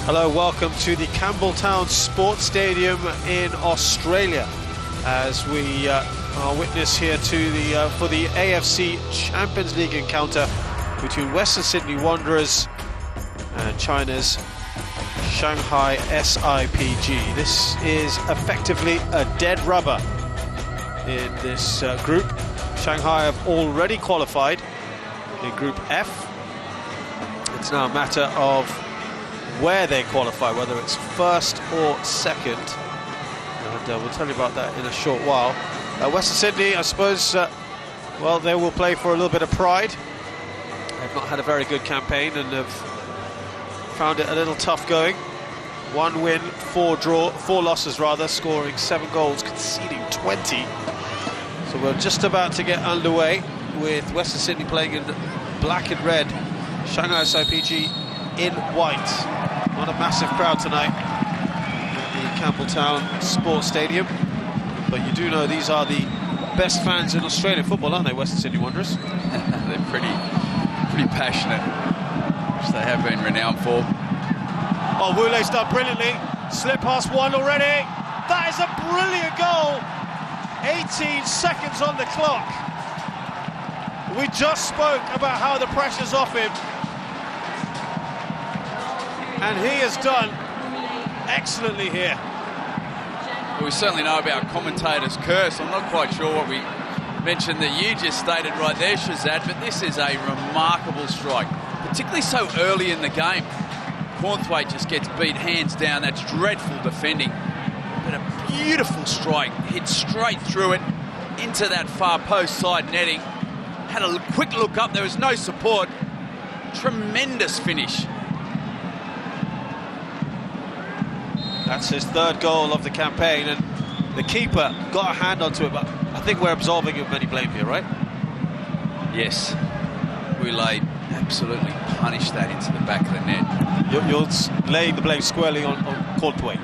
Hello, welcome to the Campbelltown Sports Stadium in Australia, as we are witness here to the for the AFC Champions League encounter between Western Sydney Wanderers and China's Shanghai SIPG. This is effectively a dead rubber in this group. Shanghai have already qualified in Group F. It's now a matter of where they qualify, whether it's first or second, and we'll tell you about that in a short while. Western Sydney, I suppose, well, they will play for a little bit of pride. They've not had a very good campaign and have found it a little tough going. 1 win, 4 losses rather, scoring 7 goals, conceding 20. So we're just about to get underway with Western Sydney playing in black and red, Shanghai SIPG in white. Not a massive crowd tonight at the Campbelltown Sports Stadium, but you do know these are the best fans in Australian football, aren't they, Western Sydney Wanderers? They're pretty passionate, which they have been renowned for. Oh, Wule's done brilliantly. Slip past one already. That is a brilliant goal. 18 seconds on the clock. We just spoke about how the pressure's off him, and he has done excellently here. Well, we certainly know about commentator's curse. I'm not quite sure what we mentioned that you just stated right there, Shazad, but this is a remarkable strike, particularly so early in the game. Cornthwaite just gets beat hands down. That's dreadful defending, but a beautiful strike, hit straight through it into that far post side netting. Had a quick look up, there was no support. Tremendous finish. That's his 3rd goal of the campaign, and the keeper got a hand onto it, but I think we're absolving him of any blame here, right? Yes. Wule absolutely punished that into the back of the net. You're laying the blame squarely on Cornthwaite.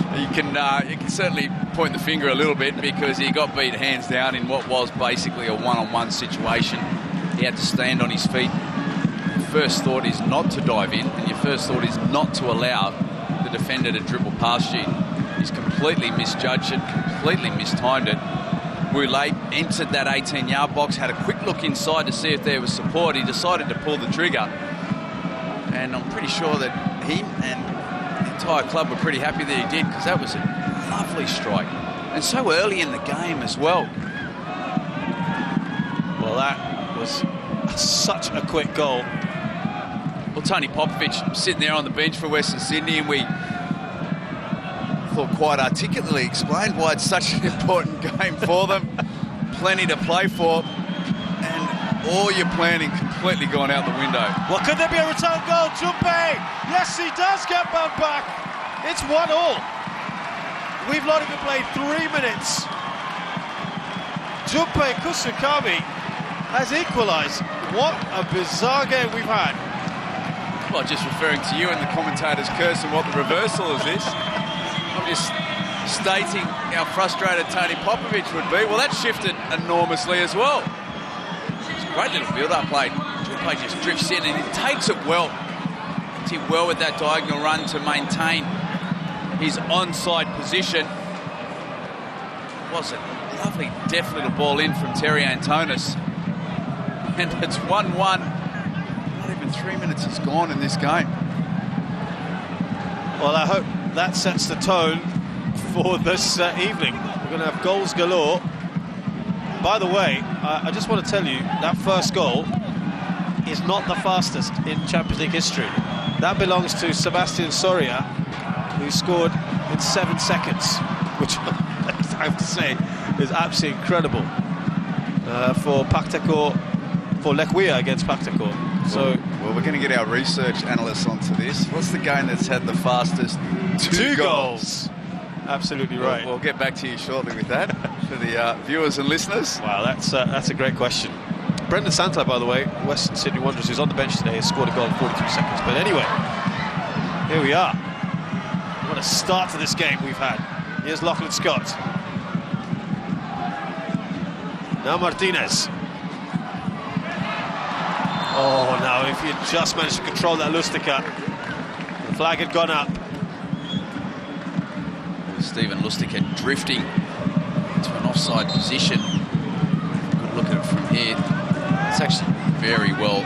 Well, you can certainly point the finger a little bit, because he got beat hands down in what was basically a one-on-one situation. He had to stand on his feet. Your first thought is not to dive in, and your first thought is not to allow the defender to dribble past you. He's completely misjudged it, completely mistimed it. Wule entered that 18-yard box, had a quick look inside to see if there was support. He decided to pull the trigger, and I'm pretty sure that he and the entire club were pretty happy that he did, because that was a lovely strike, and so early in the game as well. Well, that was such a quick goal. Well, Tony Popovich sitting there on the bench for Western Sydney, and we thought quite articulately explained why it's such an important game for them. Plenty to play for, and all your planning completely gone out the window. Well, could there be a return goal? Jumpe! Yes, he does get bound back. It's 1-1. We've not even played 3 minutes. Jumpe Kusukami has equalised. What a bizarre game we've had. Well, just referring to you and the commentator's curse and what the reversal is this. I'm just stating how frustrated Tony Popovich would be. Well, that shifted enormously as well. It's a great little build-up play. Jumpe just drifts in and he takes it well. He did well with that diagonal run to maintain his onside position. It was a lovely, deft little ball in from Terry Antonis. And it's 1-1. Not even 3 minutes is gone in this game. Well, I hope that sets the tone for this evening. We're going to have goals galore. By the way, I just want to tell you, that first goal is not the fastest in Champions League history. That belongs to Sebastian Soria, who scored in 7 seconds, which I have to say is absolutely incredible for Paktakor, for Lekwia against Paktakor. So, well, we're going to get our research analysts onto this. What's the game that's had the fastest two goals? Absolutely right. We'll get back to you shortly with that for the viewers and listeners. Wow, that's a great question. Brendan Santai, by the way, Western Sydney Wanderers, who's on the bench today, has scored a goal in 42 seconds. But anyway, here we are. What a start to this game we've had. Here's Lachlan Scott. Now Martinez. Oh, now if he had just managed to control that Lustica. The flag had gone up. Stephen Lustica drifting to an offside position. Good look at it from here. It's actually very well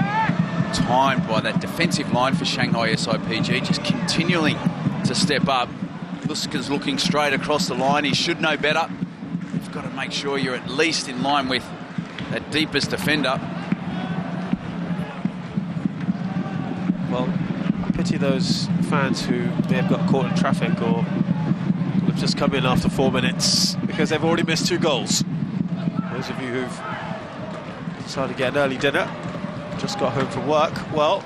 timed by that defensive line for Shanghai SIPG, just continuing to step up. Lustica's looking straight across the line. He should know better. You've got to make sure you're at least in line with that deepest defender. Well, I pity those fans who may have got caught in traffic or have just come in after 4 minutes because they've already missed 2 goals. Those of you who've decided to get an early dinner, just got home from work, well,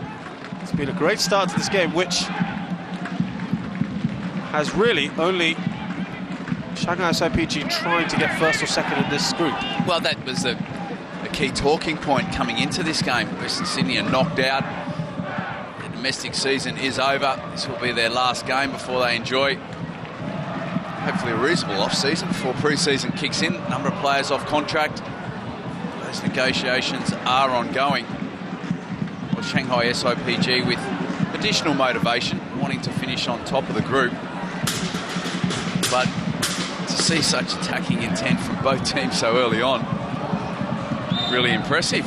it's been a great start to this game, which has really only Shanghai SIPG trying to get first or second in this group. Well, that was a key talking point coming into this game. Western Sydney are knocked out. The domestic season is over. This will be their last game before they enjoy hopefully a reasonable off-season before pre-season kicks in. A number of players off contract. Those negotiations are ongoing. Well, Shanghai SIPG with additional motivation, wanting to finish on top of the group. But to see such attacking intent from both teams so early on, really impressive.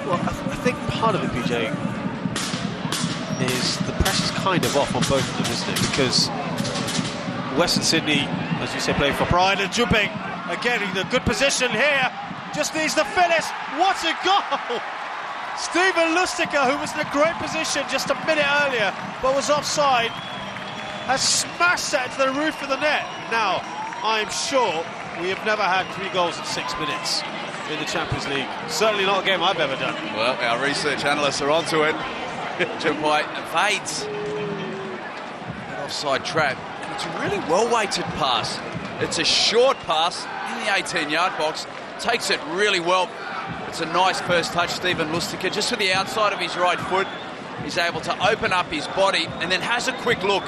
Well, I think part of it, PJ, is the pressure's kind of off on both of them, isn't it? Because Western Sydney, as you say, playing for pride, and Jubing again in a good position here, just needs the finish. What a goal! Stephen Lustica, who was in a great position just a minute earlier but was offside, has smashed that into the roof of the net. Now, I'm sure we have never had 3 goals in 6 minutes in the Champions League. Certainly not a game I've ever done. Well, our research analysts are onto it. Jumpai evades that offside trap. And it's a really well-weighted pass. It's a short pass in the 18-yard box. Takes it really well. It's a nice first touch, Stephen Lustica, just to the outside of his right foot. He's able to open up his body and then has a quick look.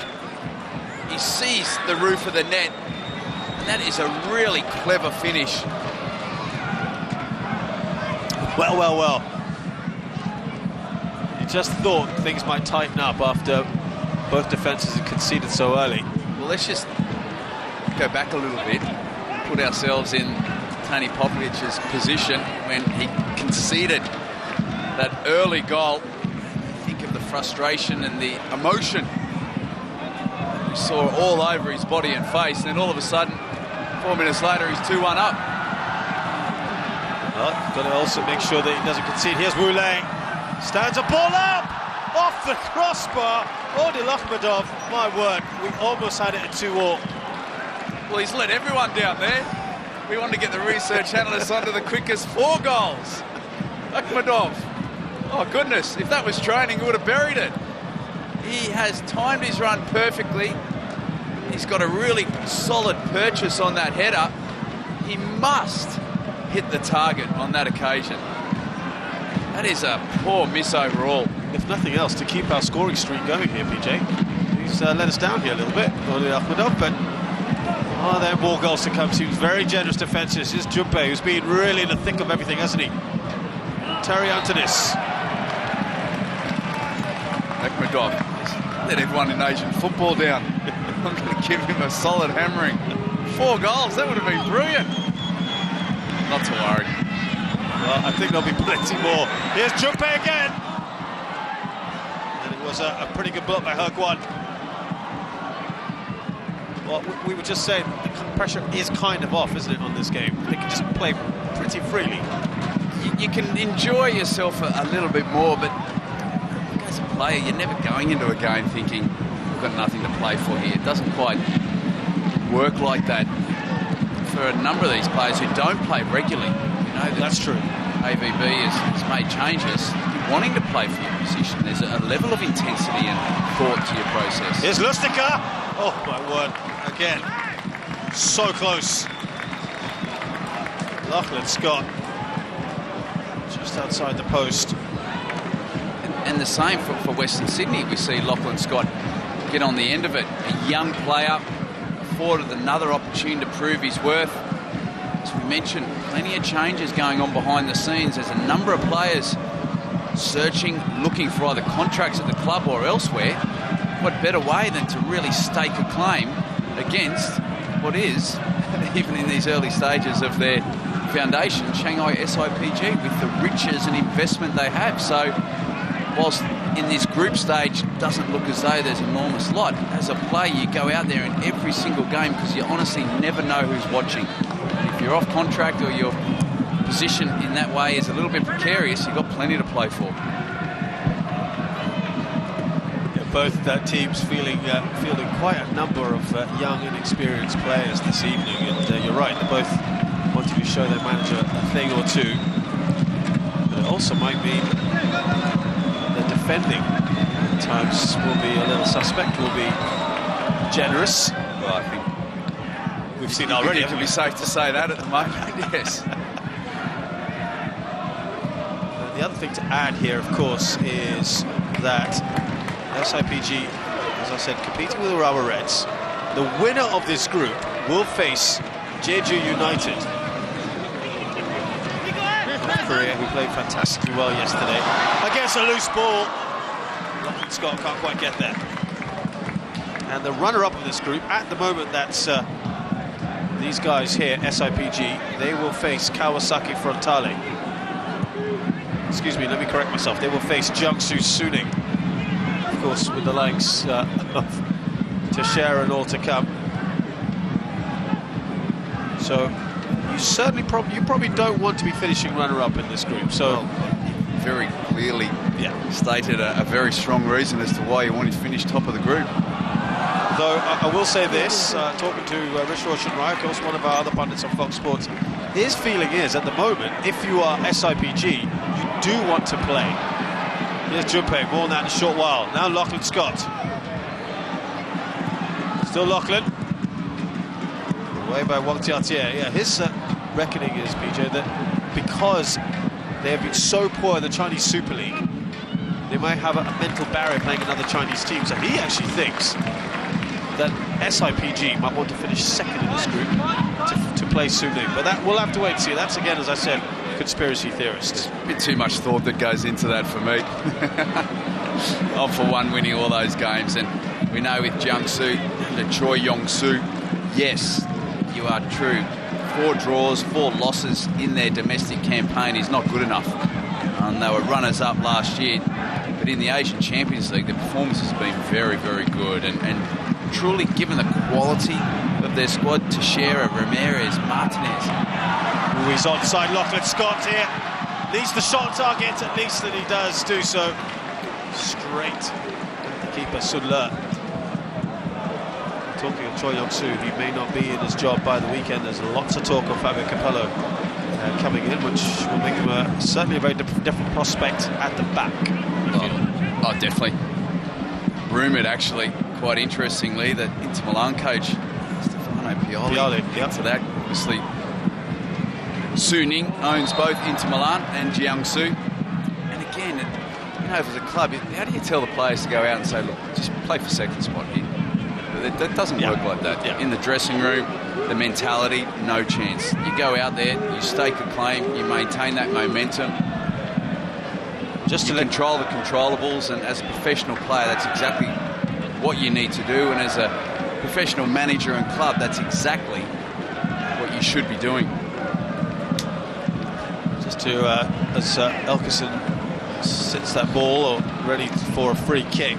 He sees the roof of the net. And that is a really clever finish. Well. You just thought things might tighten up after both defences had conceded so early. Well, let's just go back a little bit and put ourselves in Tony Popovic's position when he conceded that early goal. Think of the frustration and the emotion we saw all over his body and face, and then all of a sudden, 4 minutes later, he's 2-1 up. Well, got to also make sure that he doesn't concede. Here's Wu Lei. Stands a ball up! Off the crossbar. Odil Akhmedov, my word, we almost had it at 2-2. Well, he's let everyone down there. We wanted to get the research analysts onto the quickest 4 goals. Akhmedov. Oh, goodness. If that was training, he would have buried it. He has timed his run perfectly. He's got a really solid purchase on that header. He must hit the target on that occasion. That is a poor miss overall. If nothing else, to keep our scoring streak going here, PJ. He's let us down here a little bit, Odil Akhmedov, but there are more goals to come. Seems very generous defences. Here's Jumpe, who's been really in the thick of everything, hasn't he? Terry Antonis. Akhmedov let everyone in Asian football down. I'm going to give him a solid hammering. 4 goals, that would have been brilliant. Not to worry. Well, I think there'll be plenty more. Here's Jumpe again. And it was a pretty good block by Herguan. Well, we were just saying the pressure is kind of off, isn't it, on this game? They can just play pretty freely. You can enjoy yourself a little bit more, but as a player, you're never going into a game thinking, we've got nothing to play for here. It doesn't quite work like that for a number of these players who don't play regularly. You know, that's true. AVB has made changes. You're wanting to play for your position. There's a level of intensity and thought to your process. Here's Lustica. Oh, my word. Again, so close. Lachlan Scott just outside the post. And the same for Western Sydney. We see Lachlan Scott get on the end of it. A young player afforded another opportunity to prove his worth. As we mentioned, plenty of changes going on behind the scenes. There's a number of players searching, looking for either contracts at the club or elsewhere, what better way than to really stake a claim against what is, even in these early stages of their foundation, Shanghai SIPG, with the riches and investment they have. So whilst in this group stage doesn't look as though there's enormous lot, as a player you go out there in every single game because you honestly never know who's watching. If you're off contract or your position in that way is a little bit precarious, you've got plenty to play for. Both teams fielding quite a number of young, inexperienced players this evening, and you're right, they both wanting to show their manager a thing or two. But it also might mean the defending at times will be a little suspect, will be generous. Well, I think we've seen already. It can be safe to say that at the moment, yes. The other thing to add here, of course, is that SIPG, as I said, competing with the Urawa Reds. The winner of this group will face Jeju United. Korea, who played fantastically well yesterday against a loose ball. Lachlan Scott can't quite get there. And the runner-up of this group, at the moment, that's these guys here, SIPG. They will face Kawasaki Frontale. Excuse me, let me correct myself. They will face Jiangsu Suning. Of course, with the likes of Teixeira and all to come. So you probably don't want to be finishing runner-up in this group. So very clearly stated a very strong reason as to why you wanted to finish top of the group. Though I will say this, talking to Rich Roshan Ryakos, one of our other pundits on Fox Sports, his feeling is at the moment, if you are SIPG, you do want to play. Here's Junpei, more than that in a short while. Now Lachlan Scott. Still Lachlan. Away by Wang Jiatie. Yeah, his reckoning is, PJ, that because they have been so poor in the Chinese Super League, they might have a mental barrier playing another Chinese team. So he actually thinks that SIPG might want to finish second in this group to play Suning. But that we'll have to wait and see. That's, again, as I said, conspiracy theorists. A bit too much thought that goes into that for me. I'm for one winning all those games, and we know with Jiangsu and Choi Yong-soo, yes, you are true. 4 draws, 4 losses in their domestic campaign is not good enough. They were runners-up last year, but in the Asian Champions League, the performance has been very, very good, and truly, given the quality of their squad, Teixeira, Ramirez, Martinez. He's onside. Lachlan Scott here needs the shot target, at least, that he does do so straight at the keeper, Sun Le. Talking of Choi Yong-soo, he may not be in his job by the weekend. There's lots of talk of Fabio Capello coming in, which will make him certainly a very different prospect at the back. Oh, definitely. Rumoured, actually, quite interestingly, that Inter Milan coach Stefano Pioli to that, obviously. Suning owns both Inter Milan and Jiangsu. And again, you know, as a club, how do you tell the players to go out and say, look, just play for second spot here? That doesn't work like that. In the dressing room, the mentality, no chance. You go out there, you stake a claim, you maintain that momentum. Just to control the controllables, and as a professional player, that's exactly what you need to do. And as a professional manager and club, that's exactly what you should be doing. As Elkerson sits that ball or ready for a free kick,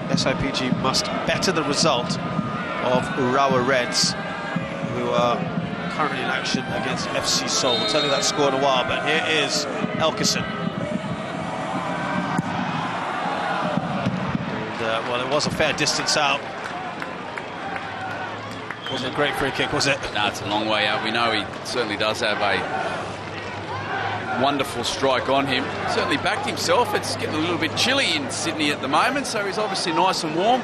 SIPG must better the result of Urawa Reds, who are currently in action against FC Seoul. We'll tell you that score in a while, but here is Elkerson. And, well, it was a fair distance out. Wasn't a great free kick, was it? No, it's a long way out. We know he certainly does have a wonderful strike on him. Certainly backed himself. It's getting a little bit chilly in Sydney at the moment, so he's obviously nice and warm.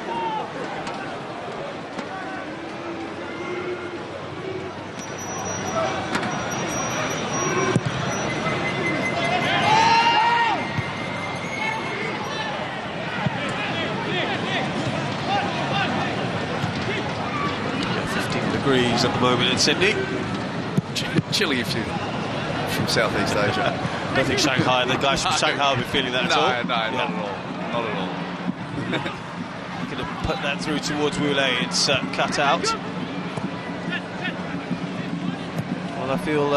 At the moment in Sydney. Chilly if you from Southeast Asia. I don't think Shanghai, the guys from Shanghai will be feeling that at all. No, not at all. Not at all. Going to put that through towards Wu Lei. It's cut out. Well, I feel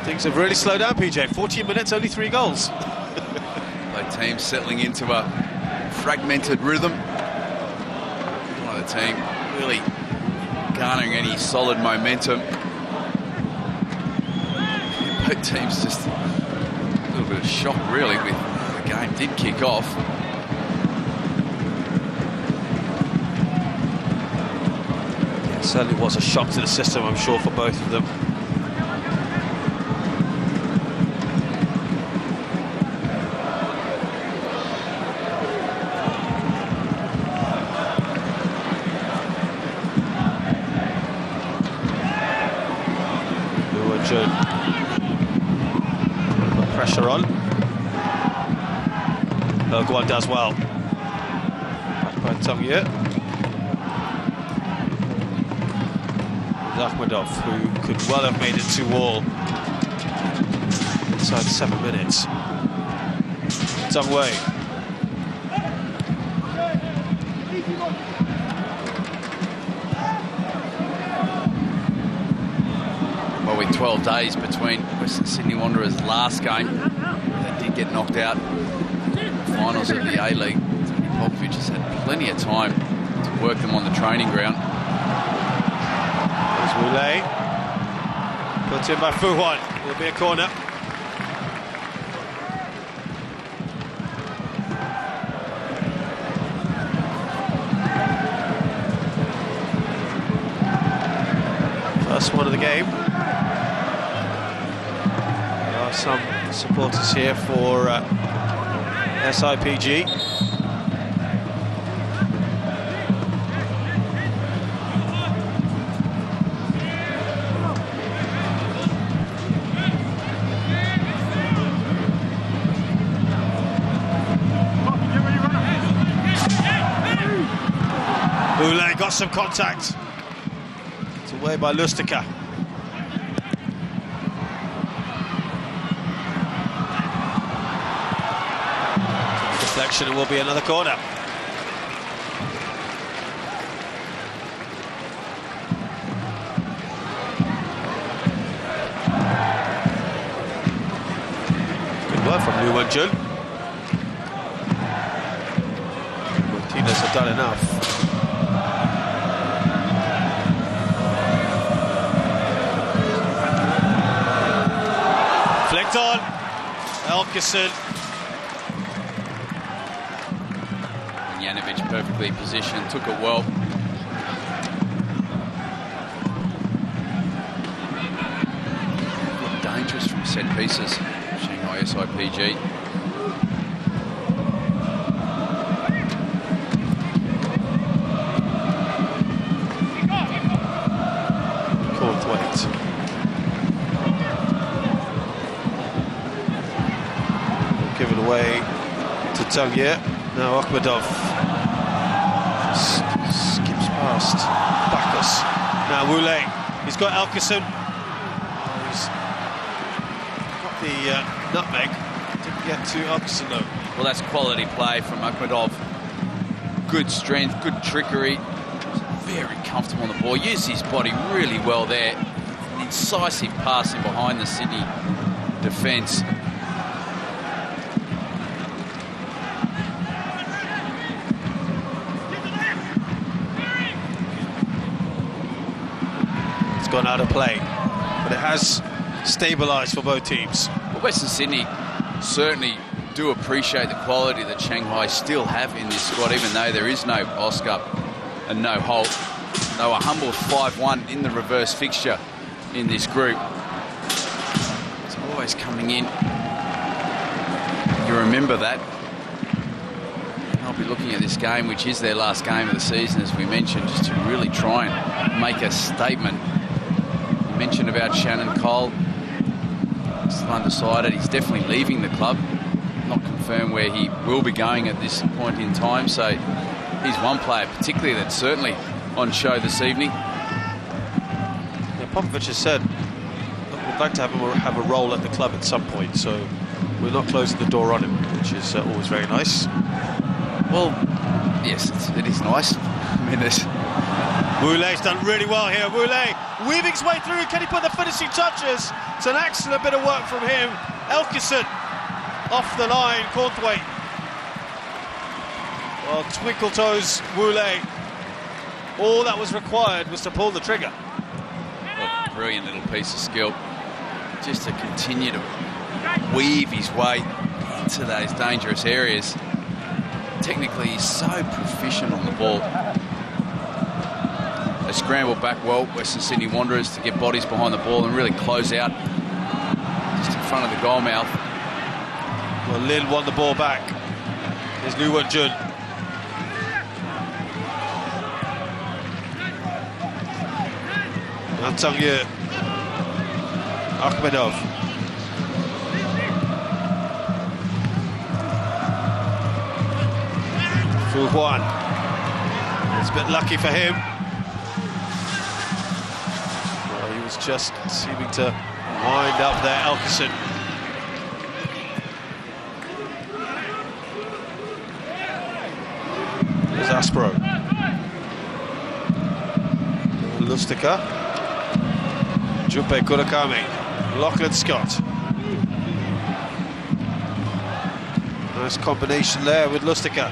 things have really slowed down, PJ. 14 minutes, only 3 goals. Both teams settling into a fragmented rhythm. Neither team really garnering any solid momentum. Both teams just a little bit of shock, really, with the game did kick off. Yeah, it certainly was a shock to the system, I'm sure, for both of them. Put pressure on. Guan does well. Back by Tung Ye. Akhmedov, who could well have made it 2-2 inside 7 minutes. Zhang Wei. Well, with 12 days between Western Sydney Wanderers' last game, they did get knocked out in the finals of the A-League. Popovich has had plenty of time to work them on the training ground. There's Wu Lei. Put in by Fu Huan. Will be a corner. First one of the game. There are some supporters here for SIPG. Wu Lei got some contact. It's away by Lustica. Deflection, it will be another corner. Good work from Liu Wenjun. Martinez have done enough. Flicked on. Elkison. Janovic perfectly positioned, took it well. Looked dangerous from set pieces, Shanghai SIPG. Cornthwaite. Given away to Tung Ye. Now Akhmedov skips past Bacchus. Now Wu Lei. He's got Elkison. He's got the nutmeg. Didn't get to Elkison though. Well, that's quality play from Akhmedov. Good strength, good trickery. Very comfortable on the ball. Used his body really well there. An incisive passing behind the Sydney defence. Gone out of play, but it has stabilised for both teams. Well, Western Sydney certainly do appreciate the quality that Shanghai still have in this squad, even though there is no Oscar and no Holt. They were humble 5-1 in the reverse fixture in this group. It's always coming in. You remember that. I'll be looking at this game, which is their last game of the season, as we mentioned, just to really try and make a statement. Mentioned about Shannon Cole, still undecided. He's definitely leaving the club, not confirmed where he will be going at this point in time, so he's one player particularly that's certainly on show this evening. Yeah, Popovich has said, look, like to have him have a role at the club at some point, so we're not closing the door on him, which is always very nice. Well, yes, it is nice. I mean, there's... Woulay's done really well here. Woulay weaving his way through. Can he put the finishing touches? It's an excellent bit of work from him. Elkison off the line, Cornthwaite. Well, twinkle toes Woulay. All that was required was to pull the trigger. What a brilliant little piece of skill. Just to continue to weave his way into those dangerous areas. Technically, he's so proficient on the ball. They scramble back well, Western Sydney Wanderers, to get bodies behind the ball and really close out just in front of the goal mouth. Well, Lin won the ball back. Here's Liu Wen-jun. Now Tang-Ye. Akhmedov. Fu Huan. It's a bit lucky for him. Well, he was just seeming to wind up there, Elkison. There's Aspro. Lustica. Junpei Kurakami. Lachlan Scott. Nice combination there with Lustica.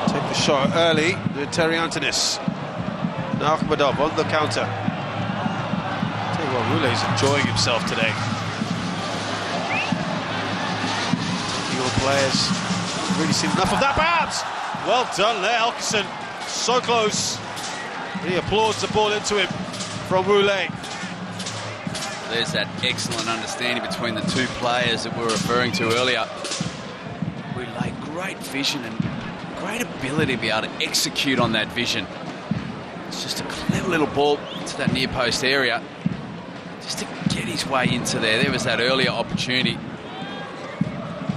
Take the shot early with Terry Antonis. Now Akhmedov on the counter. Tell you what, Roulet's enjoying himself today. Your players really seen enough of that, perhaps. Well done there, Elkison. So close. He applauds the ball into him from Roulet. There's that excellent understanding between the two players that we were referring to earlier. Roulet, great vision and great ability to be able to execute on that vision. It's just a clever little ball to that near post area, just to get his way into there. There was that earlier opportunity.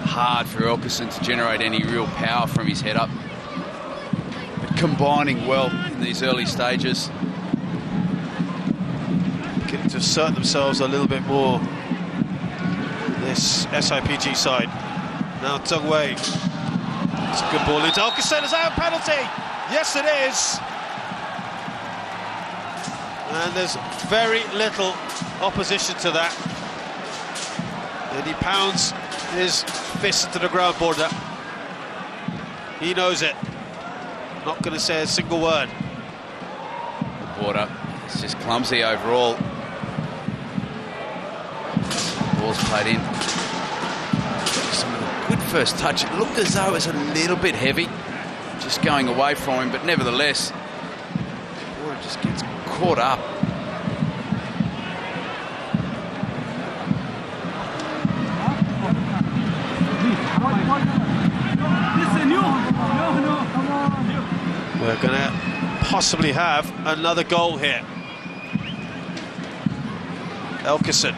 Hard for Elkison to generate any real power from his head up. But combining well in these early stages. Getting to assert themselves a little bit more, this SIPG side. Now Tung Wei. It's a good ball into Elkison. Is that a penalty? Yes, it is. And there's very little opposition to that. And he pounds his fist into the ground border. He knows it. Not going to say a single word. The border is just clumsy overall. Ball's played in. Some good first touch. It looked as though it was a little bit heavy, just going away from him, but nevertheless, the border just gets caught up. We're going to possibly have another goal here. Elkison.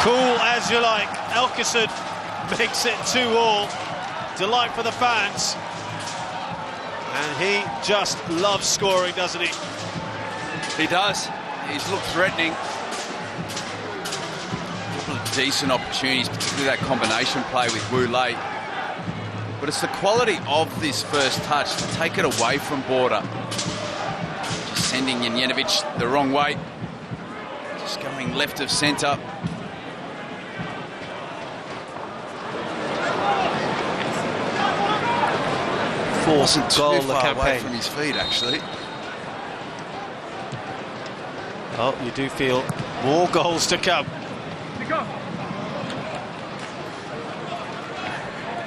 Cool as you like. Elkison makes it 2-2. Delight for the fans. And he just loves scoring, doesn't he? He does. He's looked threatening. A couple of decent opportunities, particularly that combination play with Roulet. But it's the quality of this first touch to take it away from border. Just sending Janjenovic the wrong way. Just going left of centre. Fourth goal of the campaign. Away from his feet, actually. Well, you do feel more goals to come.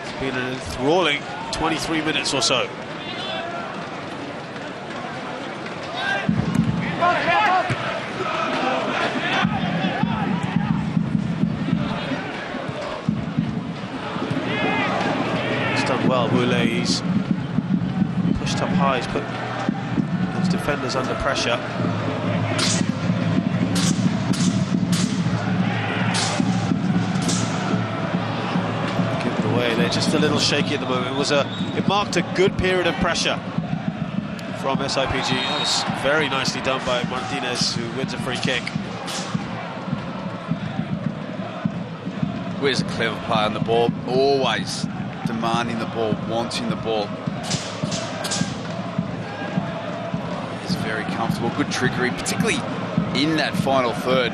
It's been an enthralling 23 minutes or so. He's done well, Roulet. He's pushed up high, he's put defenders under pressure. Give it away. They're just a little shaky at the moment. It marked a good period of pressure from SIPG. That was very nicely done by Martinez, who wins a free kick. Where's a clever play on the ball? Always demanding the ball, wanting the ball. He's very comfortable, good trickery, particularly in that final third.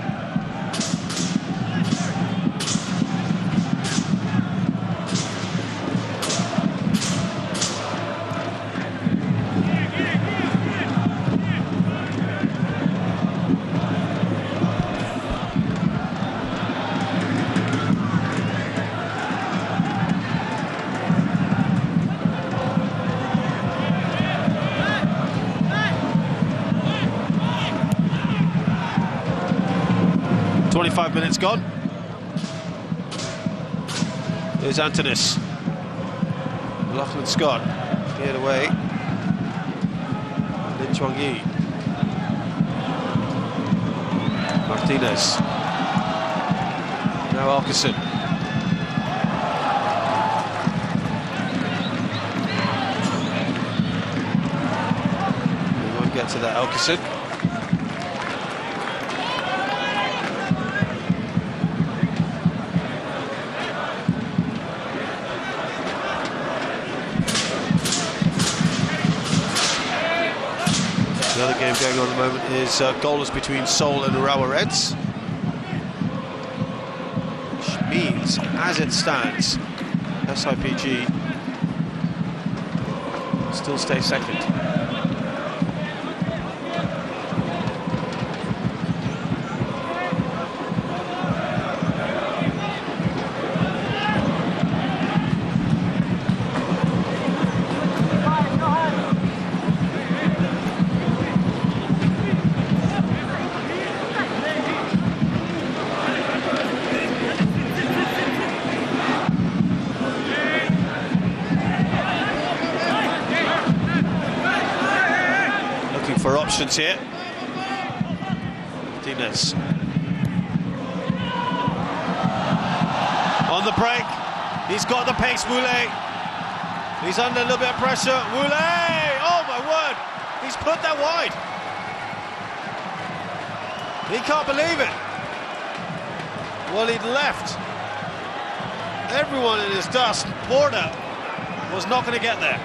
Five minutes gone. Here's Antonis. Lachlan Scott. Cleared away. Lin Chuang-yi. Martinez. Now Alkerson. We won't get to that, Alkerson. The other game going on at the moment is goalless between Seoul and Urawa Reds, which means, as it stands, SIPG still stay second. Options here. Martinez on the break. He's got the pace. Wule. He's under a little bit of pressure. Wule! Oh my word! He's put that wide. He can't believe it. Well, he'd left everyone in his dust. Porter was not going to get there.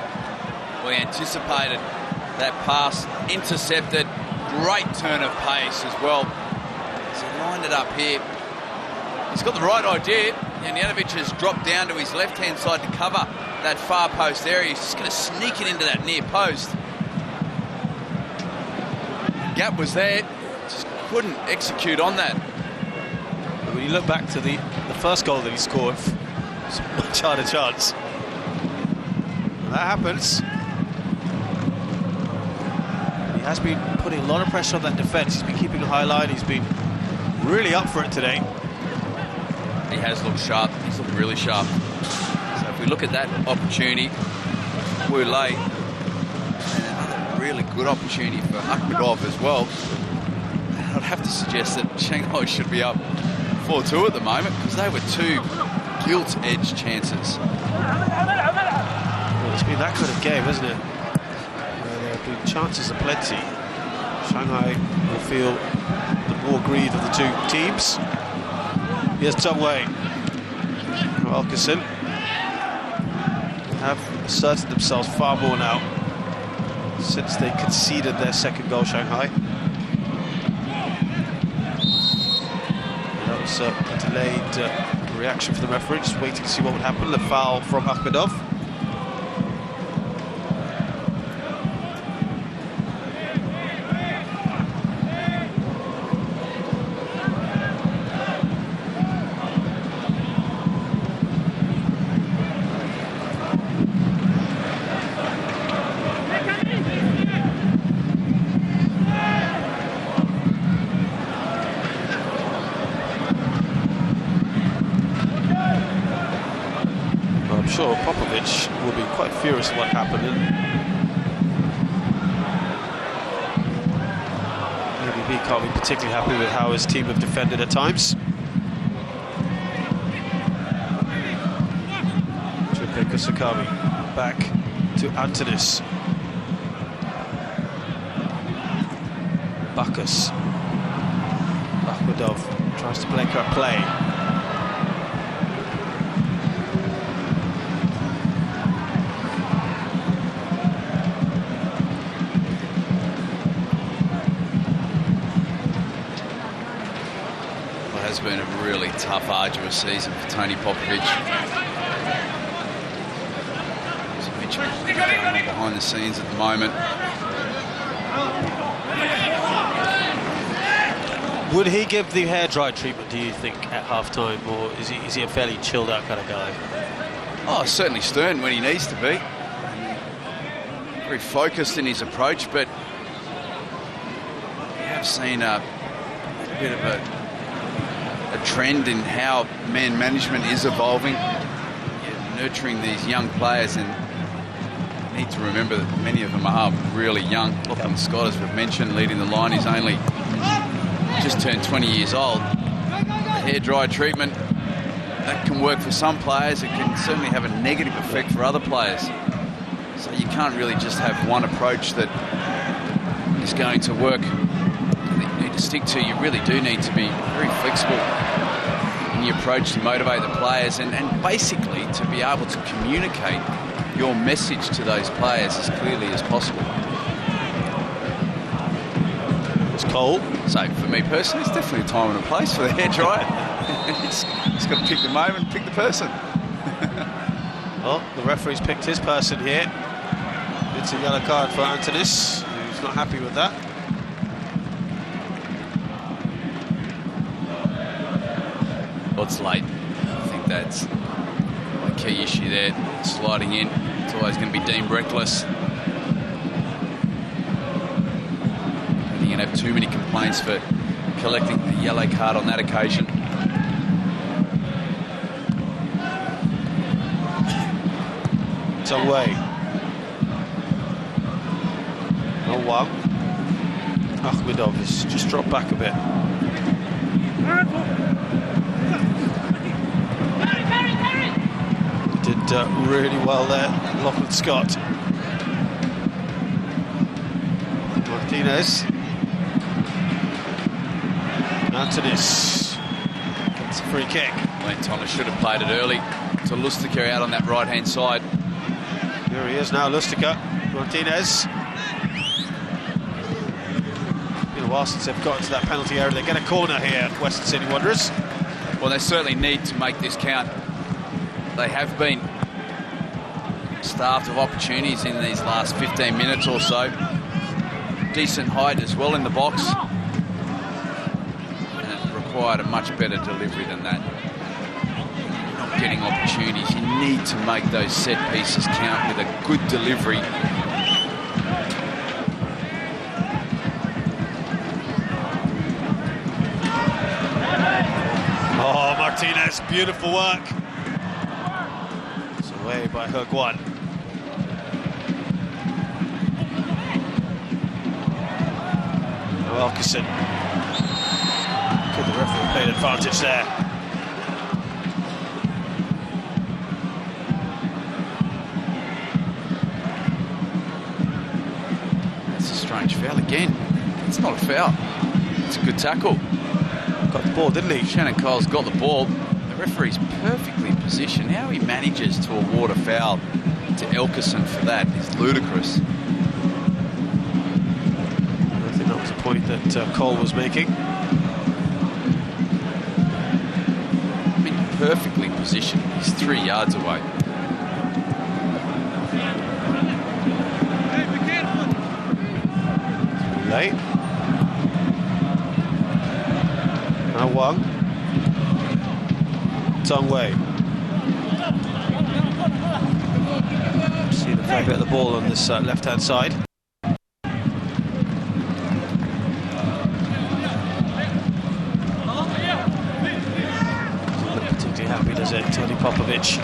Well, he anticipated that pass, intercepted, great turn of pace as well. So he lined it up here. He's got the right idea, and Janovic has dropped down to his left-hand side to cover that far post area. He's just going to sneak it into that near post. Gap was there, just couldn't execute on that. When you look back to the first goal that he scored, it's a much harder chance. And that happens. He has been putting a lot of pressure on that defence. He's been keeping a high line. He's been really up for it today. He has looked sharp. He's looked really sharp. So if we look at that opportunity, Wule, and another really good opportunity for Akhmedov as well. I'd have to suggest that Shanghai should be up 4-2 at the moment, because they were two gilt-edged chances. Well, it's been that kind of game, hasn't it? There have been chances aplenty. Shanghai will feel the more aggrieved of the two teams. Here's Tung Wei. Alkerson have asserted themselves far more now since they conceded their second goal, Shanghai. That was a delayed reaction from the referee, just waiting to see what would happen. The foul from Akhmedov. I'm sure Popovic will be quite furious at what happened. WB can't be particularly happy with how his team have defended at times. Sakami back to Antonis. Bacchus. Akhmedov tries to break up play. Well, it has been a really tough, arduous season for Tony Popovic. Behind the scenes at the moment. Would he give the hair dry treatment, do you think, at half-time, or is he a fairly chilled out kind of guy? Oh, certainly stern when he needs to be. Very focused in his approach, but we have seen a bit of a trend in how man management is evolving. You're nurturing these young players, and need to remember that many of them are really young. Lachlan Scott, as we've mentioned, leading the line, he's only just turned 20 years old. The hair dry treatment, that can work for some players. It can certainly have a negative effect for other players. So you can't really just have one approach that is going to work that you need to stick to. You really do need to be very flexible in your approach to motivate the players and basically to be able to communicate your message to those players as clearly as possible. It's Cole. So for me personally, it's definitely a time and a place for the hair dryer. It's got to pick the moment, pick the person. Well, the referee's picked his person here. It's a yellow card for Antonis, who's not happy with that. Well, it's late. I think that's the key issue there. Sliding in, it's always going to be deemed reckless. You're going to have too many complaints for collecting the yellow card on that occasion. It's away. Oh wow. Akhmedov has just dropped back a bit. Did really well there, Lachlan Scott. Martinez. Antonis gets a free kick. Lentona should have played it early to Lustica out on that right-hand side. Here he is now, Lustica. Martinez. Been a while since they've gotten to that penalty area. They get a corner here, Western Sydney Wanderers. Well, they certainly need to make this count. They have been starved of opportunities in these last 15 minutes or so. Decent height as well in the box. And it required a much better delivery than that. Not getting opportunities. You need to make those set pieces count with a good delivery. Oh, Martinez, beautiful work. It's away by Hugwan. Wilkerson. Could the referee played advantage there? That's a strange foul again. It's not a foul. It's a good tackle. Got the ball, didn't he? Shannon Cole's got the ball. The referee's perfectly positioned. How he manages to award a foul to Elkerson for that is ludicrous. I think that was a point that Cole was making. I mean, perfectly positioned. He's 3 yards away. Late. Now Wang. Tong Wei. See the fair bit of the ball on this left-hand side. Doesn't look particularly happy, does it, Tony Popovic?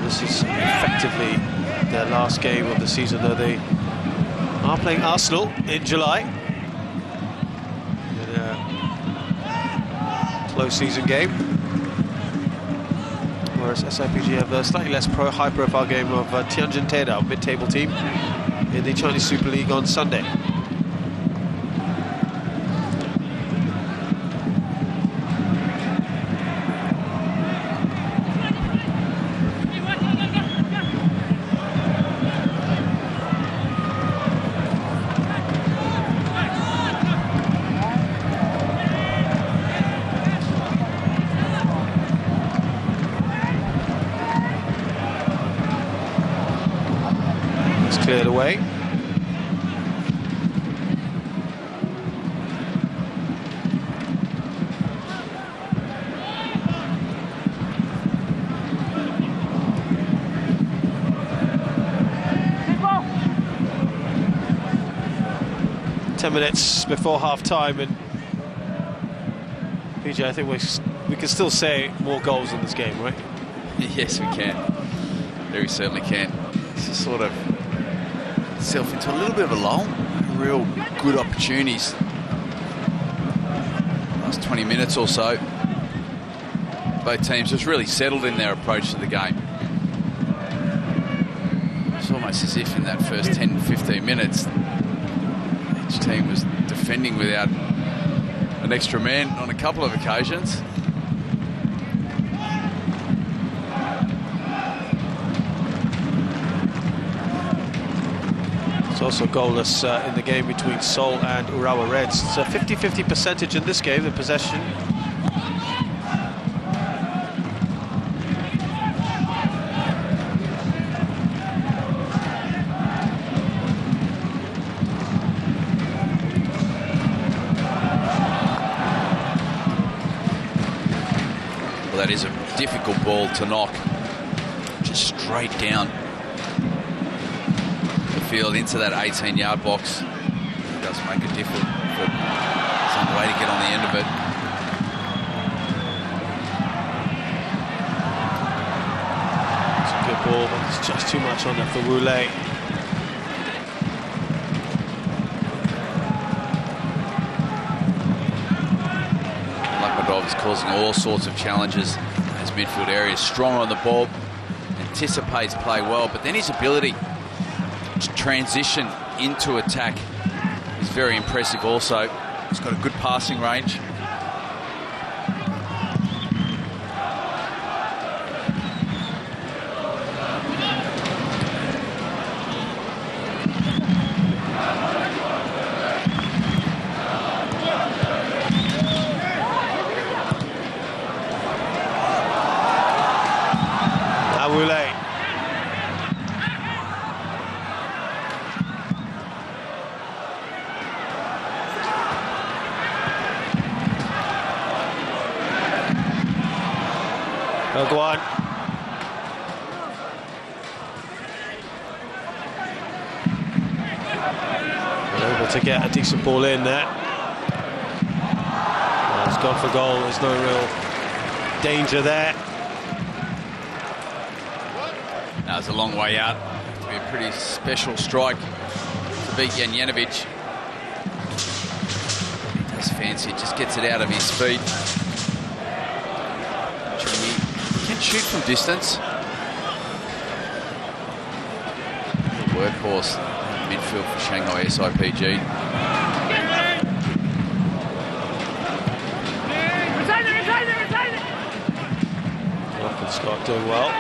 This is effective effectively their last game of the season, though they are playing Arsenal in July. In a close season game. Whereas SIPG have a slightly less high-profile game of Tianjin Teda, mid-table team, in the Chinese Super League on Sunday. Cleared away. Ten minutes before half-time, and PJ, I think we can still say more goals in this game, right? Yes, we can. We certainly can. This is sort of itself into a little bit of a lull. Real good opportunities. Last 20 minutes or so. Both teams just really settled in their approach to the game. It's almost as if in that first 10-15 minutes, each team was defending without an extra man on a couple of occasions. Also goalless in the game between Seoul and Urawa Reds. It's a 50-50 percentage in this game, the possession. Well, that is a difficult ball to knock. Just straight down field into that 18-yard box. It does make a difference, but some way to get on the end of it. It's a good ball, but it's just too much on there for Roulé. Lakmadov is causing all sorts of challenges in his midfield area. Strong on the ball, anticipates play well, but then his ability to transition into attack is very impressive also. He's got a good passing range. Awule. Go on. Able to get a decent ball in there. Well, it's gone for goal. There's no real danger there. That was a long way out. It'll be a pretty special strike to beat Janjanovic. He does fancy it, just gets it out of his feet. Shoot from distance. Workhorse midfield for Shanghai SIPG. Lock and Scott doing well.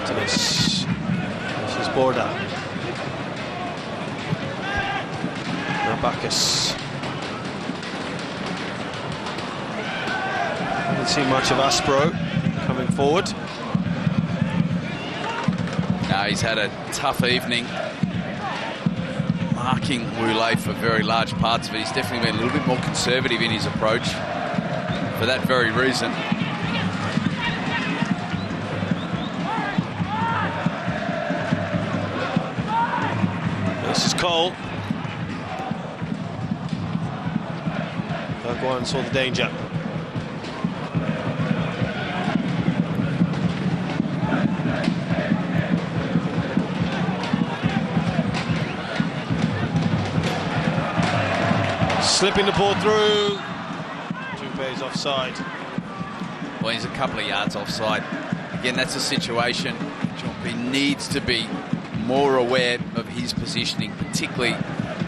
Into this is Borda. Now Bacchus. Haven't seen much of Aspro coming forward. No, he's had a tough evening marking Roulé for very large parts of it. He's definitely been a little bit more conservative in his approach for that very reason. This is Cole. Bergwijn saw the danger. Slipping the ball through. Jupe's offside. Well, he's a couple of yards offside. Again, that's a situation Jupe needs to be more aware of his positioning, particularly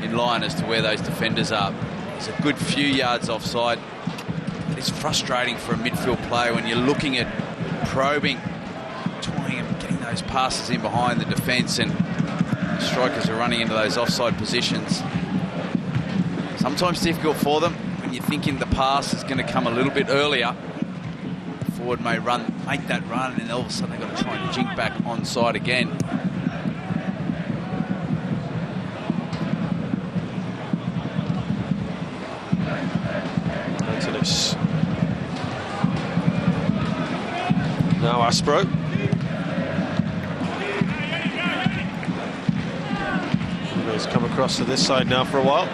in line as to where those defenders are. He's a good few yards offside. It's frustrating for a midfield player when you're looking at probing, toying and getting those passes in behind the defence, and strikers are running into those offside positions. Sometimes difficult for them when you're thinking the pass is going to come a little bit earlier. The forward may make that run, and then all of a sudden they've got to try and jink back onside again. This. Now Aspro. He's come across to this side now for a while.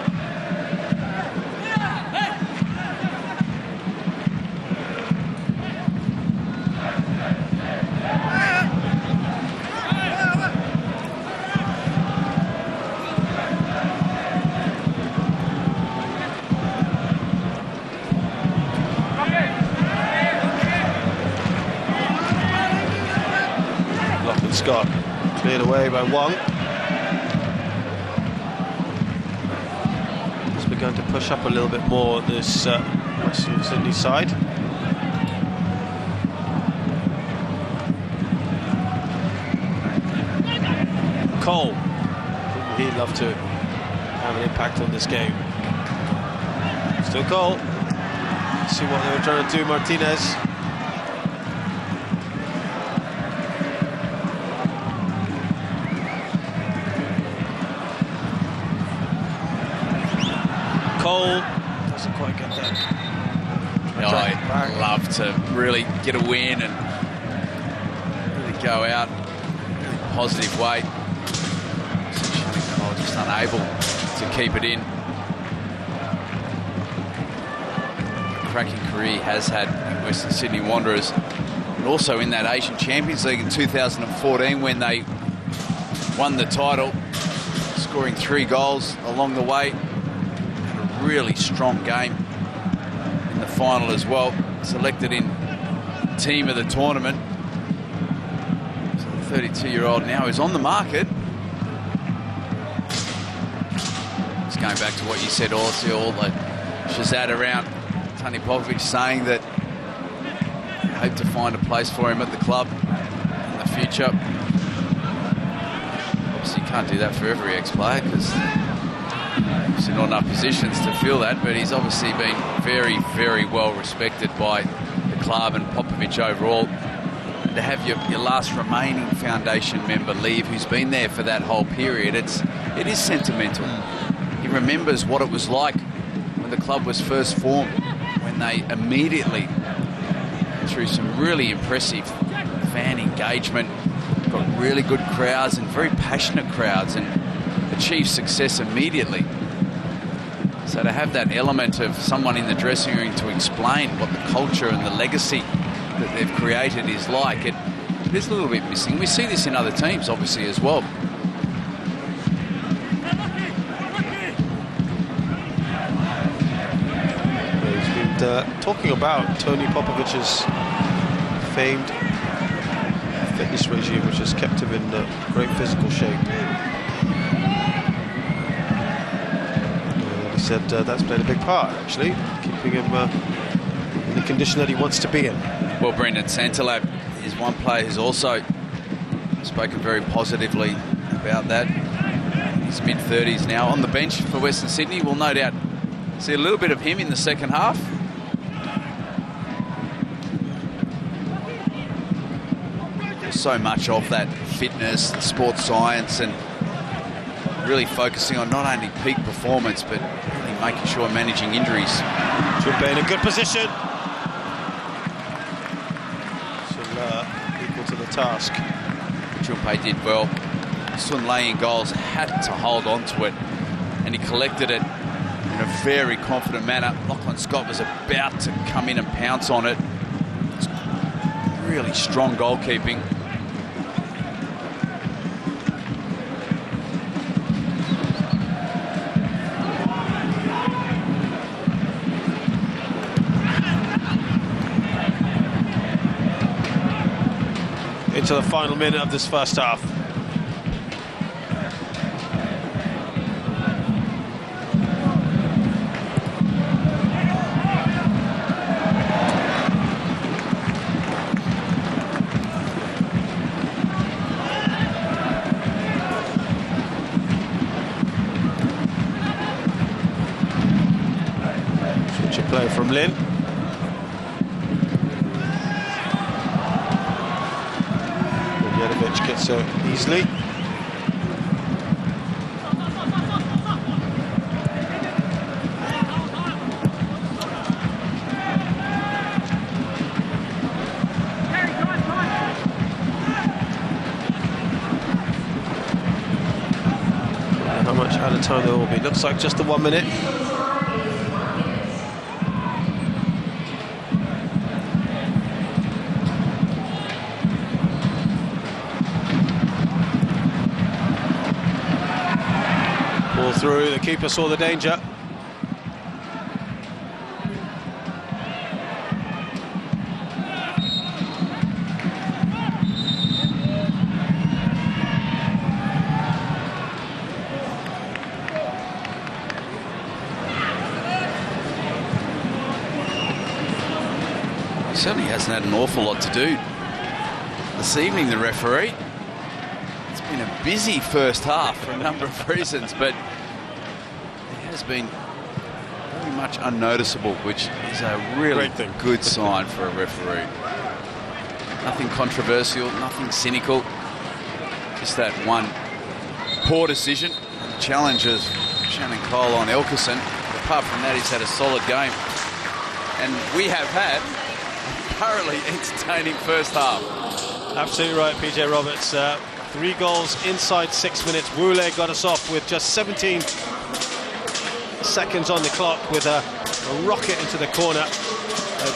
Scott cleared away by Wong. He's begun to push up a little bit more on this Western Sydney side. Cole, he'd love to have an impact on this game. Still Cole. Let's see what they were trying to do, Martinez. Cole doesn't quite get that. I'd love to really get a win and really go out in a positive way. Cole just unable to keep it in. The cracking career he has had in Western Sydney Wanderers, and also in that Asian Champions League in 2014 when they won the title, scoring 3 goals along the way. Really strong game in the final as well. Selected in team of the tournament. So the 32-year-old now is on the market. Just going back to what you said, also all the shazad around Tony Popovic saying that they hope to find a place for him at the club in the future. Obviously you can't do that for every ex-player because obviously not enough positions to feel that, but he's obviously been very, very well respected by the club and Popovic overall. And to have your last remaining foundation member leave, who's been there for that whole period, it is sentimental. He remembers what it was like when the club was first formed, when they immediately, through some really impressive fan engagement, got really good crowds and very passionate crowds and achieved success immediately. So to have that element of someone in the dressing room to explain what the culture and the legacy that they've created is like, it is a little bit missing. We see this in other teams, obviously, as well. He's been talking about Tony Popovic's famed fitness regime, which has kept him in great physical shape. Said that's played a big part, actually, keeping him in the condition that he wants to be in. Well, Brendan Santalab is one player who's also spoken very positively about that. He's mid-30s now, on the bench for Western Sydney. We'll no doubt see a little bit of him in the second half. So much of that fitness, the sports science, and really focusing on not only peak performance, but really making sure managing injuries. Jupe in a good position. Still equal to the task. Jupe did well. Sun Lei in goals had to hold on to it, and he collected it in a very confident manner. Lachlan Scott was about to come in and pounce on it. It's really strong goalkeeping. into the final minute of this first half. Play from Lynn. Jedivic gets out easily. How much out of time there will be? Looks like just the 1 minute. Through, the keeper saw the danger. He certainly hasn't had an awful lot to do this evening, the referee. It's been a busy first half for a number of reasons, but has been very much unnoticeable, which is a really good sign for a referee. Nothing controversial, nothing cynical, just that one poor decision. The challenges Shannon Cole on Elkerson. Apart from that, he's had a solid game. And we have had a thoroughly entertaining first half. Absolutely right, PJ Roberts. 3 goals inside 6 minutes. Wule got us off with just 17 seconds on the clock with a rocket into the corner.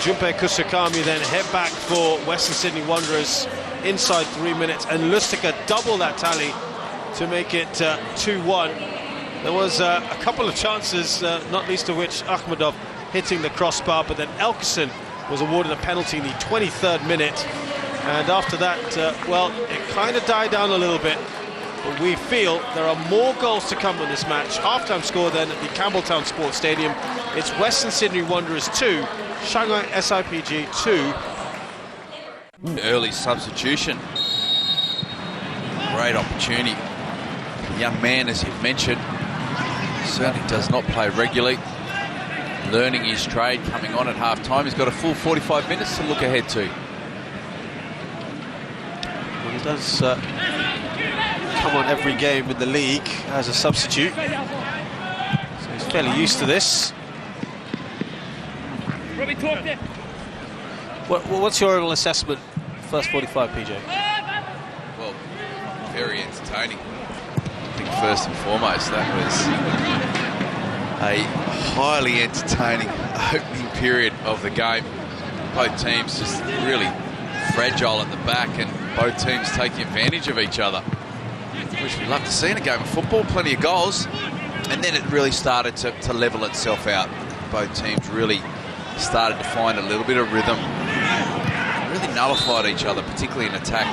Junpei Kusukami then head back for Western Sydney Wanderers inside 3 minutes, and Lustica double that tally to make it 2-1. There was a couple of chances, not least of which Akhmedov hitting the crossbar, but then Elkerson was awarded a penalty in the 23rd minute, and after that, well, it kind of died down a little bit. But we feel there are more goals to come in this match. Half-time score then at the Campbelltown Sports Stadium. It's Western Sydney Wanderers 2, Shanghai SIPG 2. Early substitution. Great opportunity. The young man, as you've mentioned, certainly does not play regularly. Learning his trade, coming on at half-time. He's got a full 45 minutes to look ahead to. Well, he does come on every game in the league as a substitute, so he's fairly used to this. What's your overall assessment, first 45, PJ? Well, very entertaining. I think first and foremost, that was a highly entertaining opening period of the game. Both teams just really fragile at the back, and both teams taking advantage of each other, which we love to see in a game of football. Plenty of goals, and then it really started to level itself out. Both teams really started to find a little bit of rhythm, really nullified each other, particularly in attack.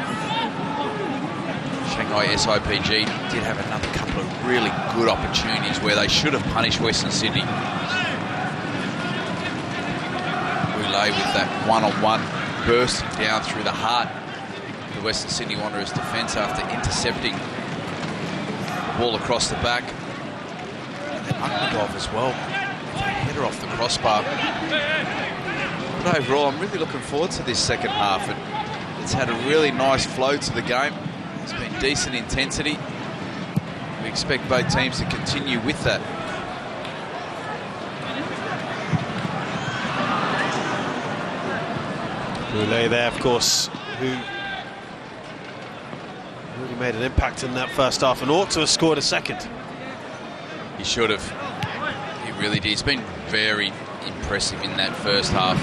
Shanghai SIPG did have another couple of really good opportunities where they should have punished Western Sydney. Wule with that one-on-one bursting down through the heart of the Western Sydney Wanderers defence after intercepting the ball across the back. And then Akhmedov as well, with a header off the crossbar. But overall, I'm really looking forward to this second half. It's had a really nice flow to the game. It's been decent intensity. We expect both teams to continue with that. Wule there, of course, who really made an impact in that first half and ought to have scored a second. He should have. He really did. He's been very impressive in that first half.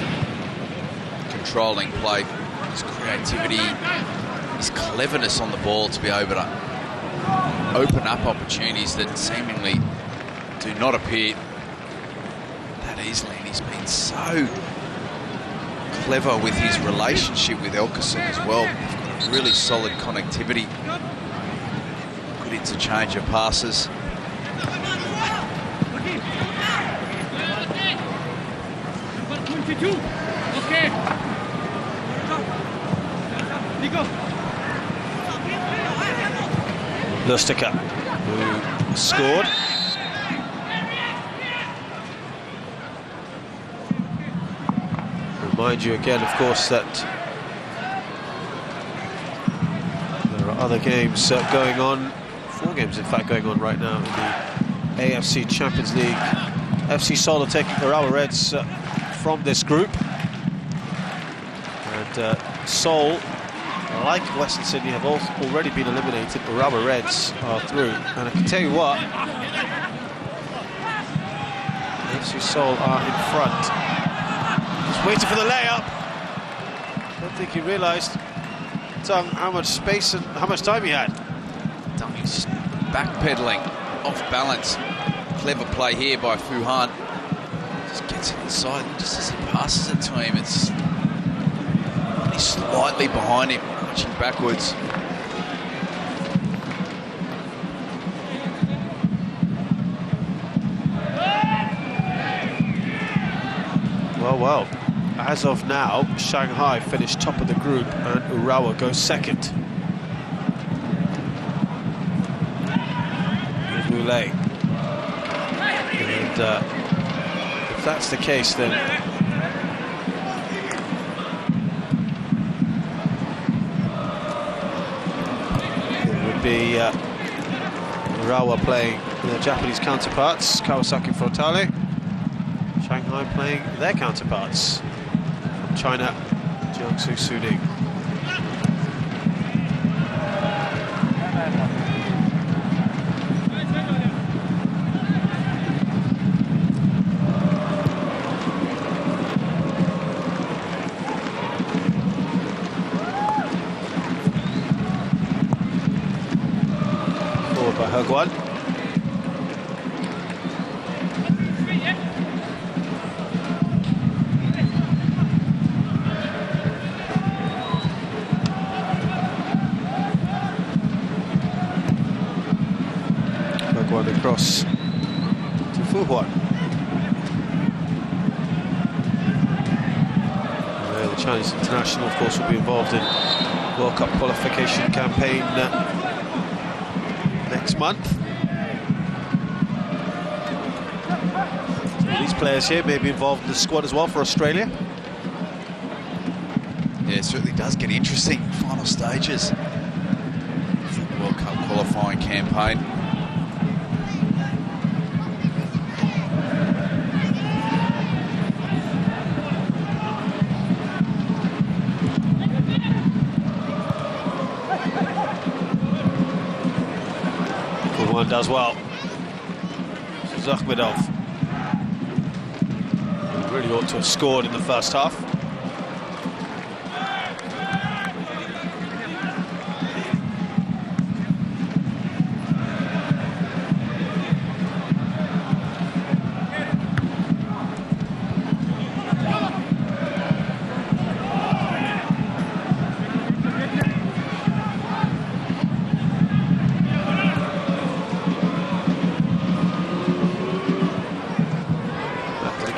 Controlling play, his creativity, his cleverness on the ball to be able to open up opportunities that seemingly do not appear that easily. And he's been so clever with his relationship with Elkerson as well. They've got a Really solid connectivity. Good interchange of passes. Lustica, who scored. Remind you again, of course, that there are other games going on, 4 games in fact going on right now in the AFC Champions League. FC Seoul are taking Urawa Reds from this group, and Seoul, like Western Sydney, have already been eliminated. Urawa Reds are through, and I can tell you what, FC Seoul are in front. Just waiting for the layup. I don't think he realised how much space and how much time he had. He's backpedaling, off balance. Clever play here by Fuhan. Just gets it inside, just as he passes it to him, it's only slightly behind him, marching backwards. Well, as of now, Shanghai finished top of the group and Urawa goes second. Boulay. And if that's the case, then it would be Urawa playing their Japanese counterparts, Kawasaki Frontale. Shanghai playing their counterparts from China, Jiangsu Suning. Forward by Hegwan. Across to Fuhuan. The Chinese international, of course, will be involved in World Cup qualification campaign next month. So these players here may be involved in the squad as well for Australia. Yeah, it certainly does get interesting. Final stages of the World Cup qualifying campaign. One does well. Zakhmedov really ought to have scored in the first half.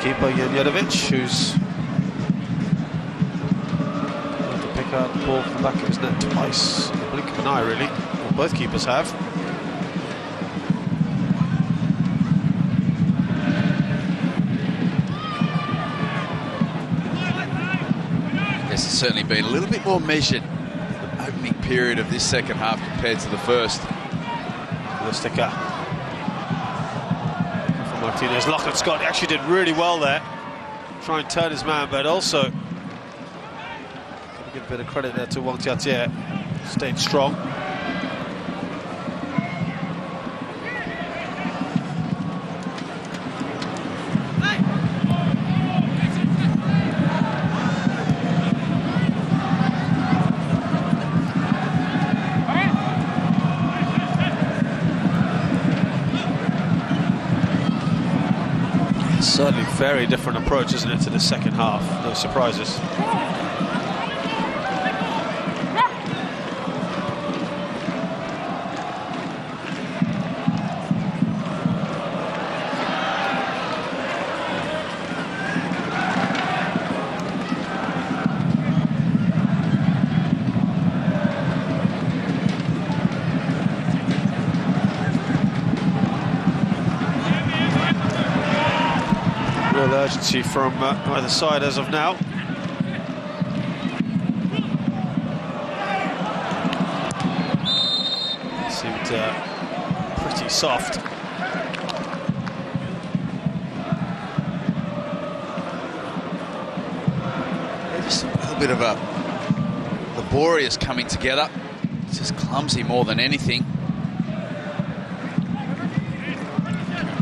Keeper Janjetovic, who's able to pick out the ball from the back of his net twice in the blink of an eye, really. Well, both keepers have. This has certainly been a little bit more measured in the opening period of this second half compared to the first. Lustica. Martinez, Lachlan Scott actually did really well there. Try and turn his man, but also got to give a bit of credit there to Wang Jiajie. Stayed strong. Certainly very different approach, isn't it, to the second half? No surprises. urgency from either side as of now. Seemed pretty soft. Just a little bit of a laborious coming together. It's just clumsy more than anything.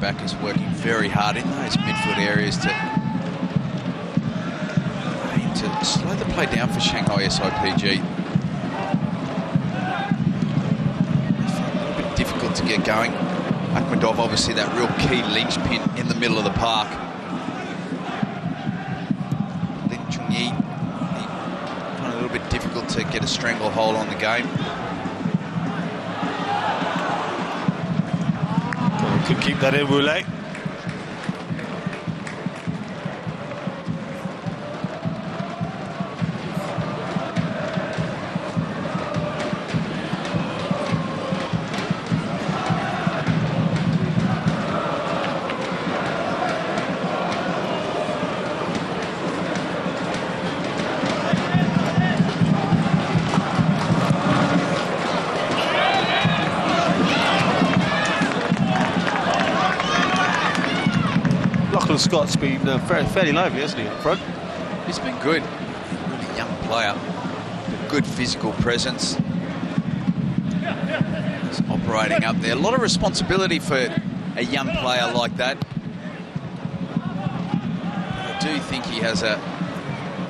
Back is working very hard in those midfield areas to slow the play down for Shanghai SIPG. It's a little bit difficult to get going. Akhmedov, obviously that real key linchpin in the middle of the park. Lin Chungyi, a little bit difficult to get a stranglehold on the game. Could keep that in, Wule. Scott's been fairly lively, hasn't he, up front? He's been good. Really young player. Good physical presence. He's operating up there. A lot of responsibility for a young player like that. I do think he has a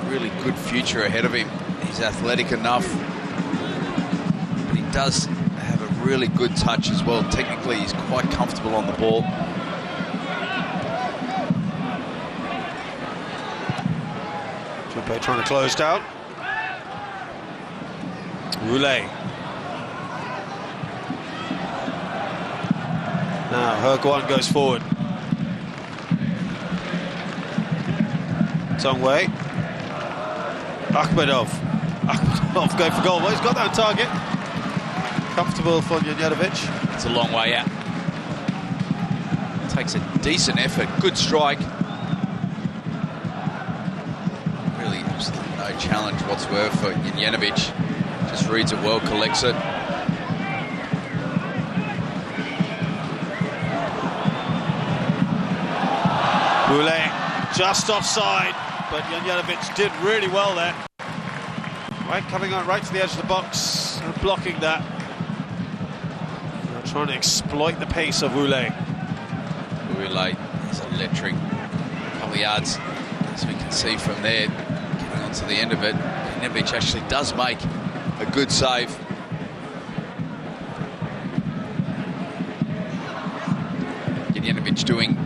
really good future ahead of him. He's athletic enough, but he does have a really good touch as well. Technically, he's quite comfortable on the ball. Trying to close down. Wule. Now Herguan goes forward. Songwei. Akhmedov going for goal. Well, he's got that on target. Comfortable for Janjatovic. It's a long way out. Takes a decent effort. Good strike. No challenge whatsoever for Janjatovic. Just reads it well, collects it. Wule just offside, but Janjatovic did really well there. Right, coming on right to the edge of the box and blocking that. They're trying to exploit the pace of Wule. Wule is electric. A couple of yards, as we can see from there. To the end of it, Janjatovic actually does make a good save. Janjatovic doing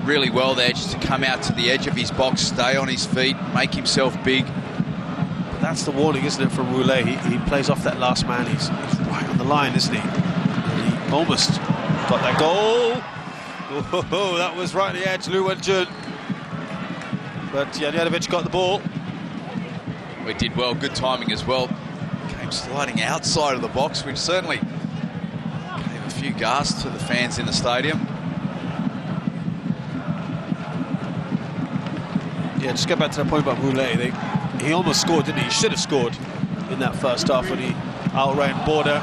really well there, just to come out to the edge of his box, stay on his feet, make himself big. But that's the warning, isn't it, from Wule? He plays off that last man. He's right on the line, isn't he? He almost got that goal. Oh, that was right on the edge, Lu Wenjun. But Janjatovic got the ball. We did well, good timing as well. Came sliding outside of the box, which certainly gave a few gasps to the fans in the stadium. Yeah, just go back to the point about Wule. He almost scored, didn't he? He should have scored in that first half when he outran Border.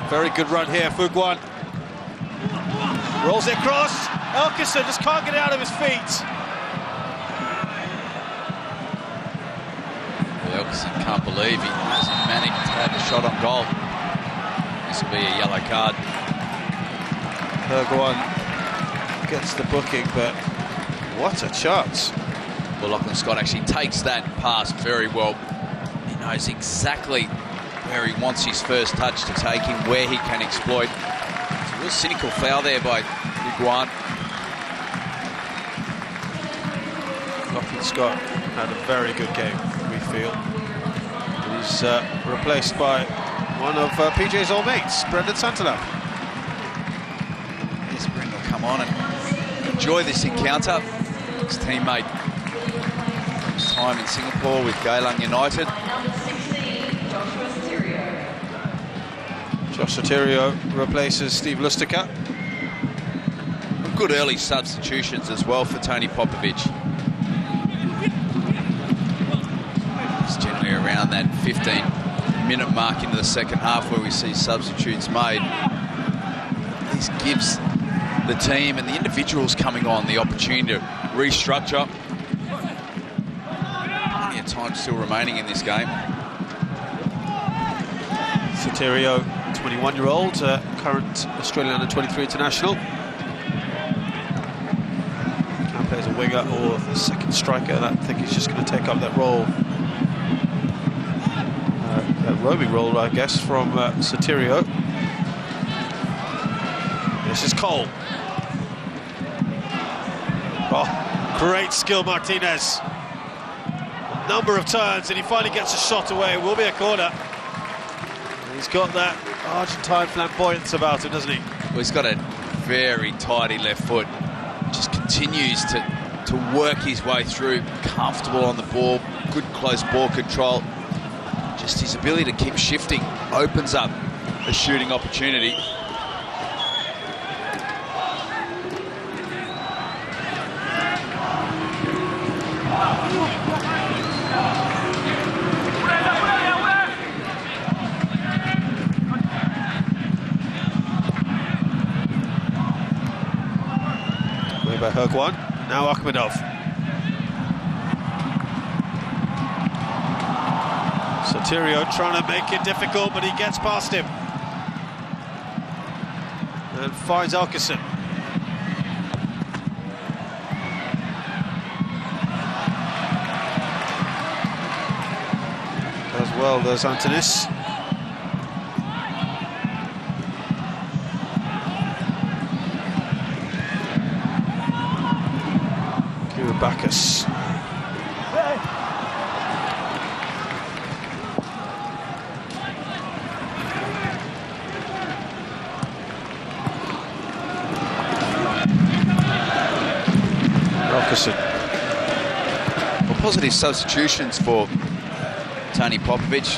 Very good run here, Fuguan. Rolls it across. Elkison just can't get it out of his feet. Elkison can't believe he hasn't managed to have a shot on goal. This will be a yellow card. Herguan gets the booking, but what a chance. Well, Lachlan Scott actually takes that pass very well. He knows exactly where he wants his first touch to take him, where he can exploit. It's a real cynical foul there by Fuguan. Lachlan Scott had a very good game, we feel. He's replaced by one of PJ's old mates, Brendan Santalab. Yes, Brendan will come on and enjoy this encounter. His teammate from his time in Singapore with Geylang United. Josh Soterio replaces Steve Lustica. good early substitutions as well for Tony Popovic. It's generally around that 15-minute mark into the second half where we see substitutes made. This gives the team and the individuals coming on the opportunity to restructure. Plenty of time still remaining in this game. Soterio, 21-year-old, current Australian under-23 international. Can play as a winger or a second striker. I think he's just going to take up that role, that roaming role, I guess, from Soterio. This is Cole. Oh, great skill, Martinez. Number of turns, and he finally gets a shot away. It will be a corner. He's got that Argentine flamboyance about him, doesn't he? Well, he's got a very tidy left foot. Just continues to work his way through. Comfortable on the ball. Good close ball control. Just his ability to keep shifting opens up a shooting opportunity. By Hurgwan, now Akhmedov. Soterio trying to make it difficult, but he gets past him and finds Alkerson. Does well, there's Antonis. Bacchus. Rokerson. Well, positive substitutions for Tony Popovic.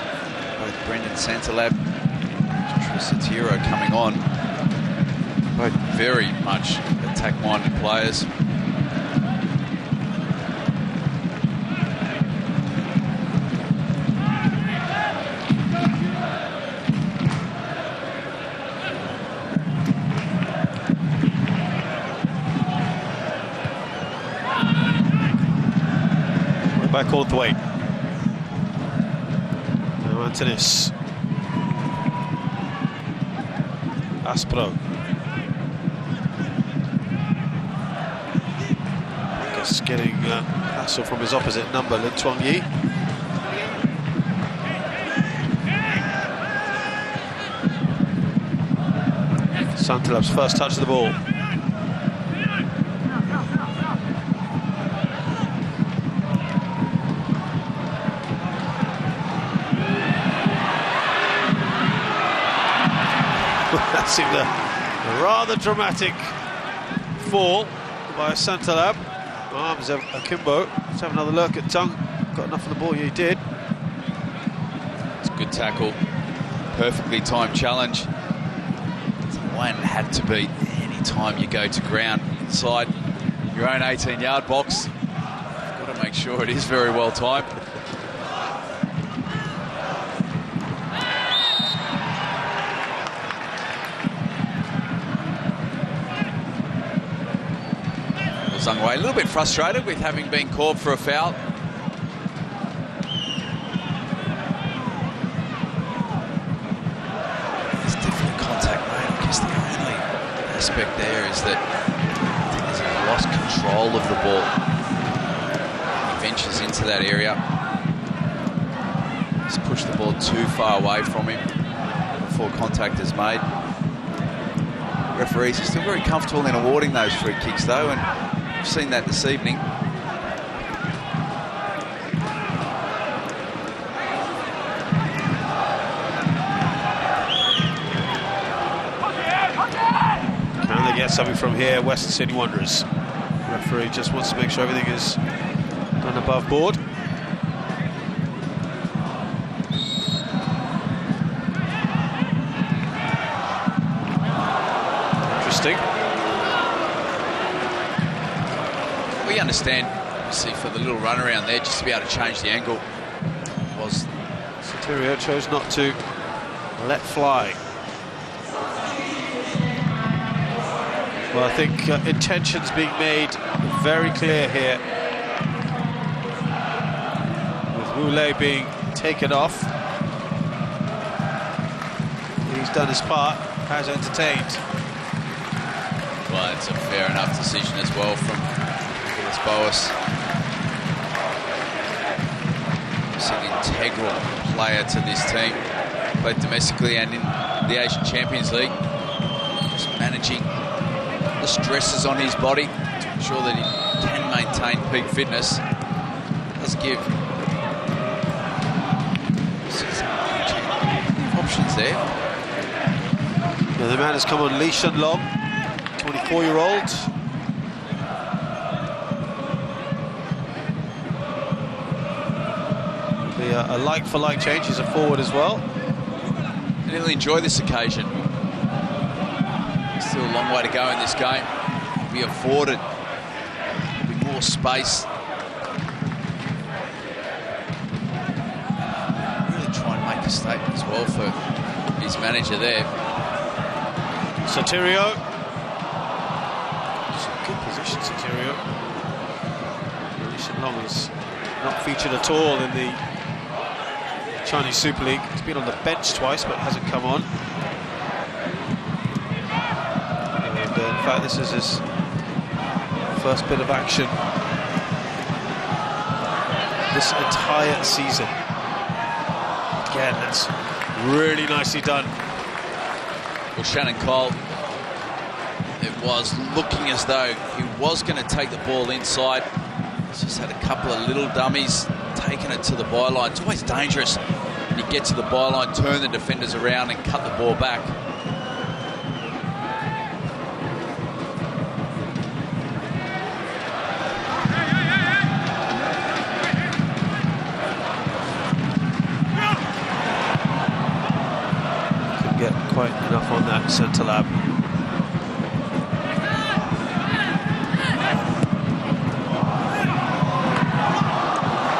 Both Brendan Santalab and Soterio coming on. Both very much attack-minded players. Back all the way. Now Antonis. Aspro. Just getting hassle from his opposite number, Lin Tuong Yi. Santalab's first touch of the ball. That seemed a rather dramatic fall by Santalab. Arms of Akimbo. Let's have another look at Tung. Got enough of the ball, he did. It's a good tackle. Perfectly timed challenge. It's one had to be any time you go to ground inside your own 18-yard box. You've got to make sure it is very well timed. A little bit frustrated with having been called for a foul. There's definitely contact made. I guess the only aspect there is that he's lost control of the ball. He ventures into that area. He's pushed the ball too far away from him before contact is made. Referees are still very comfortable in awarding those free kicks though, and we've seen that this evening. Can they get something from here, Western Sydney Wanderers? The referee just wants to make sure everything is done above board. Interesting. understand, obviously, for the little run around there, just to be able to change the angle. Soterio chose not to let fly. Well, I think intentions being made very clear here. With Roulet being taken off. He's done his part, has entertained. Well, it's a fair enough decision as well from Nicolas Boas. He's an integral player to this team, both domestically and in the Asian Champions League. Just managing the stresses on his body to ensure that he can maintain peak fitness. Does give options there. Yeah, the man has come on Lee Shun Long, 24-year-old. Be a like-for-like change. He's a forward as well. And he'll enjoy this occasion. Still a long way to go in this game. He'll be afforded more space. Really try and make a statement as well for his manager there. Soterio. It's a good position, Soterio. Lee Shun Long is not featured at all in the Chinese Super League. He's been on the bench twice, but hasn't come on. And in fact, this is his first bit of action this entire season. Again, that's really nicely done. Well, Shannon Cole, it was looking as though he was going to take the ball inside. He's just had a couple of little dummies, taking it to the byline. It's always dangerous when you get to the byline, turn the defenders around and cut the ball back. Get quite enough on that centre lab.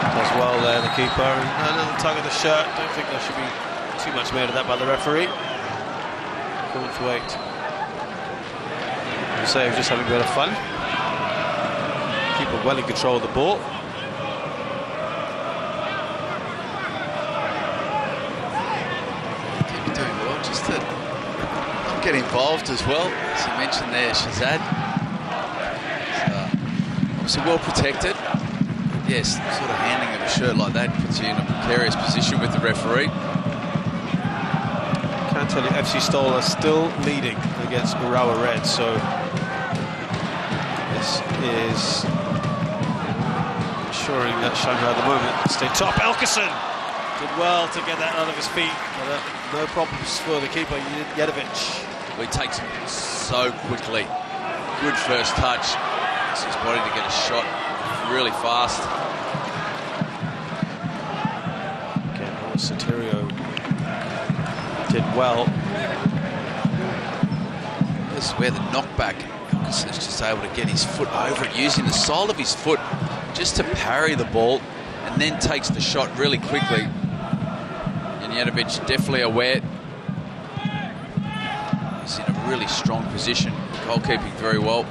Does well there, the keeper. And a little tug of the shirt. Don't think there should be too much made of that by the referee. Called for 8. You say, just having a bit of fun. Keeper well in control of the ball. Get involved as well, as you mentioned there, Shazad. Obviously well protected. Yes, sort of handing of a shirt like that puts you in a precarious position with the referee. Can't tell you, FC Seoul are still leading against Urawa Red, so this is ensuring that Shanghai at the moment stay top. Elkerson did well to get that out of his feet, but no problems for the keeper, Yedovic. He takes it so quickly. Good first touch. It's his body to get a shot really fast. Again, Soterio did well. This is where the knockback, Elkerson is just able to get his foot over it, using the sole of his foot just to parry the ball, and then takes the shot really quickly. And Yedovic definitely aware. He's in a really strong position, goalkeeping very well.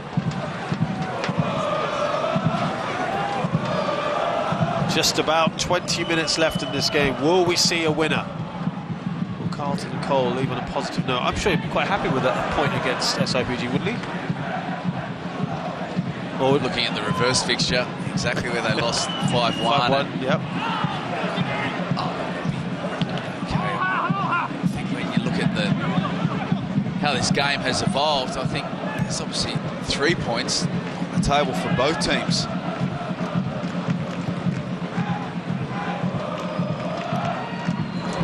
Just about 20 minutes left in this game. Will we see a winner? Will Carlton and Cole leave on a positive note? I'm sure he'd be quite happy with that point against SIPG, wouldn't he? Or looking at the reverse fixture, exactly where they lost 5-1. 5-1, yep. Okay, I think when you look at how this game has evolved, I think there's obviously 3 points on the table for both teams.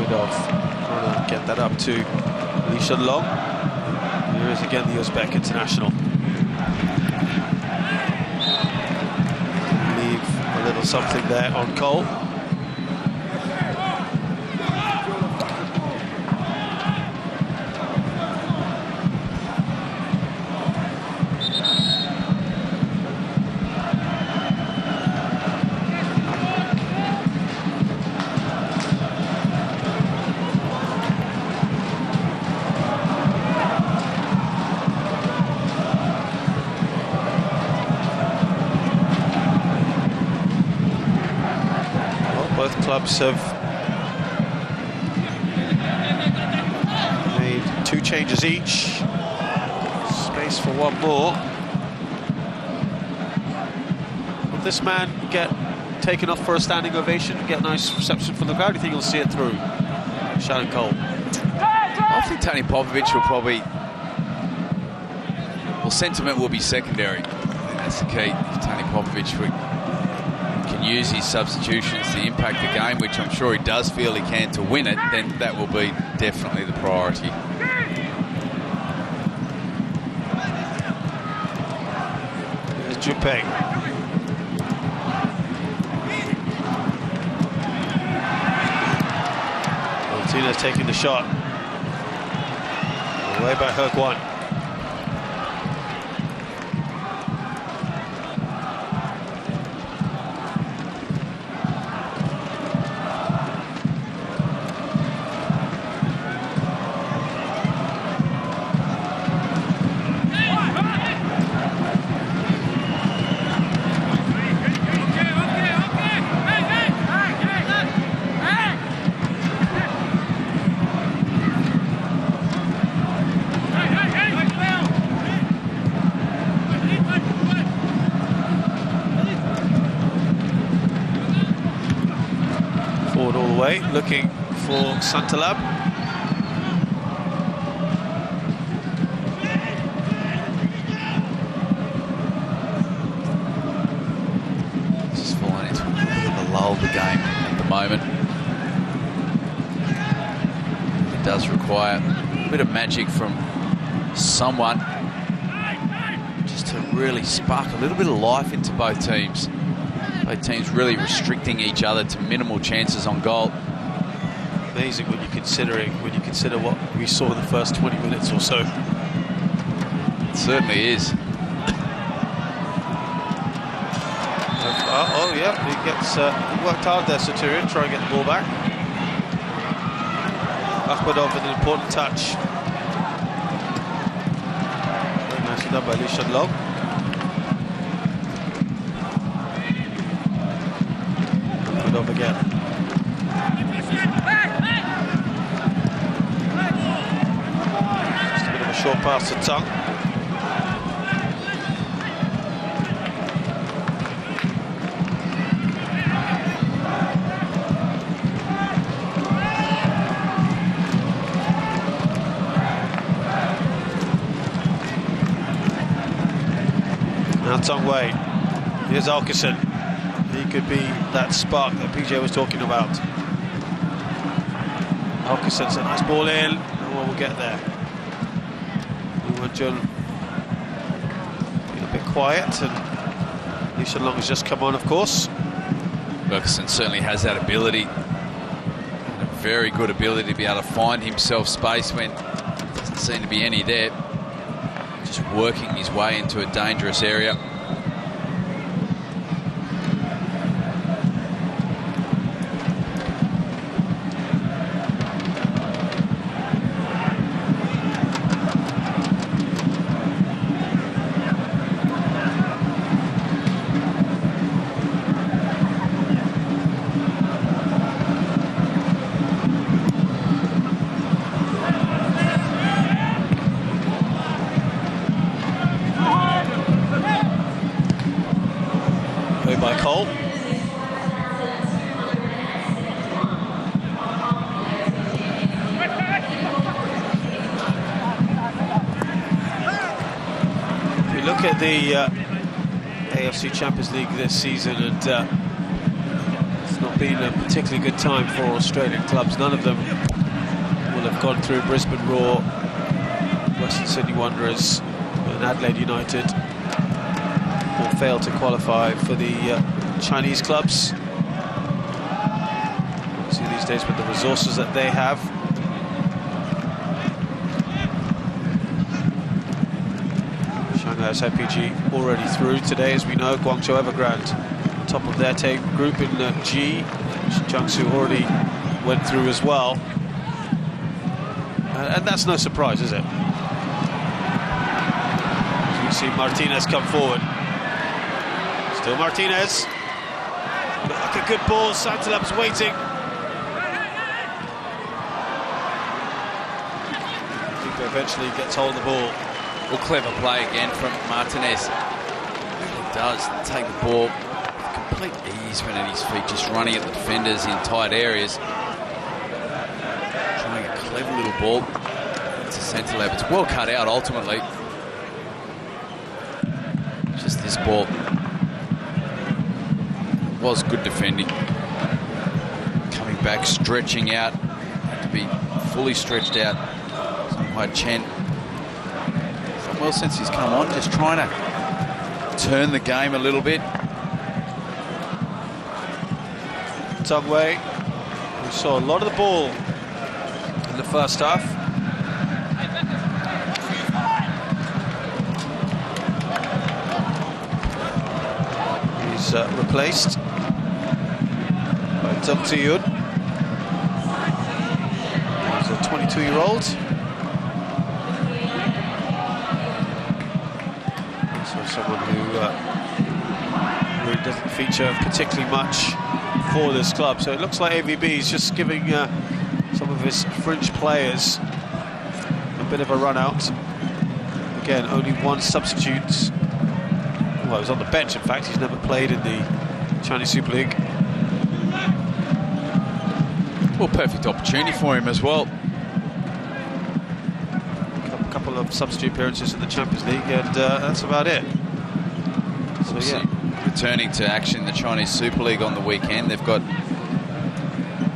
Trying to get that up to Lee Shun Long. Here is again the Uzbek international. Leave a little something there on Cole. clubs have made 2 changes each. Space for one more. Will this man get taken off for a standing ovation, get a nice reception from the crowd? Do you think he'll see it through? Shannon Cole. I think Tony Popovic will probably... Well, sentiment will be secondary. I think that's the key. If Tony Popovic can use his substitutions to impact the game, which I'm sure he does feel he can to win it, then that will be definitely the priority. There's Jupeng. Martinez taking the shot. Away by He-Guan. Forward all the way, looking for Santalab. This is falling into a bit of a lull of the game at the moment. It does require a bit of magic from someone just to really spark a little bit of life into both teams. Both teams really restricting each other to minimal chances on goal. Amazing when you consider what we saw in the first 20 minutes or so. It certainly is. Oh yeah, he worked hard there, Saturian, try and get the ball back. Akhmedov with an important touch. Very nicely done by Lee Shen-Long. Akhmedov again. Just a bit of a short pass to Tung. Now Tung Wei. Here's Alkerson. He could be that spark that PJ was talking about. Alkerson's a nice ball in. No one will get there. Jun being a bit quiet, and Lee Shen-Long has just come on, of course. Ferguson certainly has that ability, a very good ability to be able to find himself space when there doesn't seem to be any there. Just working his way into a dangerous area. By Cole. If we look at the AFC Champions League this season, and it's not been a particularly good time for Australian clubs. None of them will have gone through. Brisbane Roar, Western Sydney Wanderers and Adelaide United will fail to qualify for the Chinese clubs. See these days with the resources that they have. Shanghai SIPG already through today, as we know. Guangzhou Evergrande, top of their group in G. Jiangsu already went through as well. And that's no surprise, is it? As we see Martinez come forward. Still Martinez. Looked like a good ball. Santalab's waiting. Keeper eventually gets hold of the ball. Well, clever play again from Martinez. He does take the ball with complete ease when at his feet, just running at the defenders in tight areas. Trying a clever little ball to Santalab. It's well cut out ultimately. Just this ball was good defending. Coming back, stretching out. Had to be fully stretched out. Songhai Chen. Done well since he's come on, just trying to turn the game a little bit. Tong Wei, we saw a lot of the ball in the first half. He's replaced by Zhang Ziyun. He's a 22-year-old. So someone who really doesn't feature particularly much for this club. So it looks like AVB is just giving some of his French players a bit of a run out. Again, only one substitute. Well, he was on the bench, in fact. He's never played in the Chinese Super League. Well, perfect opportunity for him as well. A couple of substitute appearances in the Champions League, and that's about it. So, yeah. Returning to action in the Chinese Super League on the weekend. They've got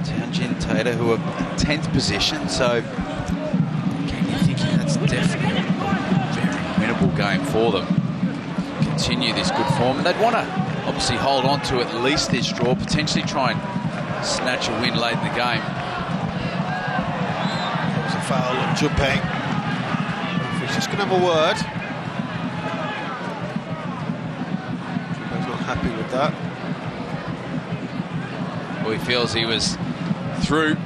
Tianjin Taita, who are 10th position, so again, you're thinking that's definitely a very winnable game for them. Continue this good form, and they'd want to obviously hold on to at least this draw, potentially try and snatch a win late in the game. That was a foul on Junpei. He's just going to have a word. Junpei's not happy with that. Well, he feels he was through.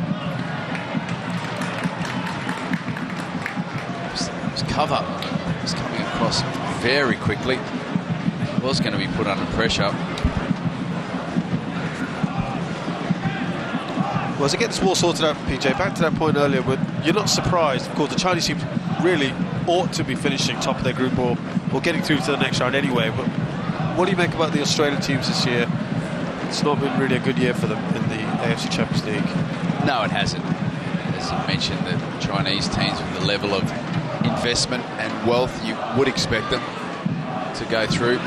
His cover was coming across very quickly. He was going to be put under pressure. Well, to get this war sorted out, PJ, back to that point earlier, but you're not surprised. Of course, the Chinese team really ought to be finishing top of their group or getting through to the next round anyway. But what do you make about the Australian teams this year? It's not been really a good year for them in the AFC Champions League. No, it hasn't. As you mentioned, the Chinese teams with the level of investment and wealth you would expect them to go through.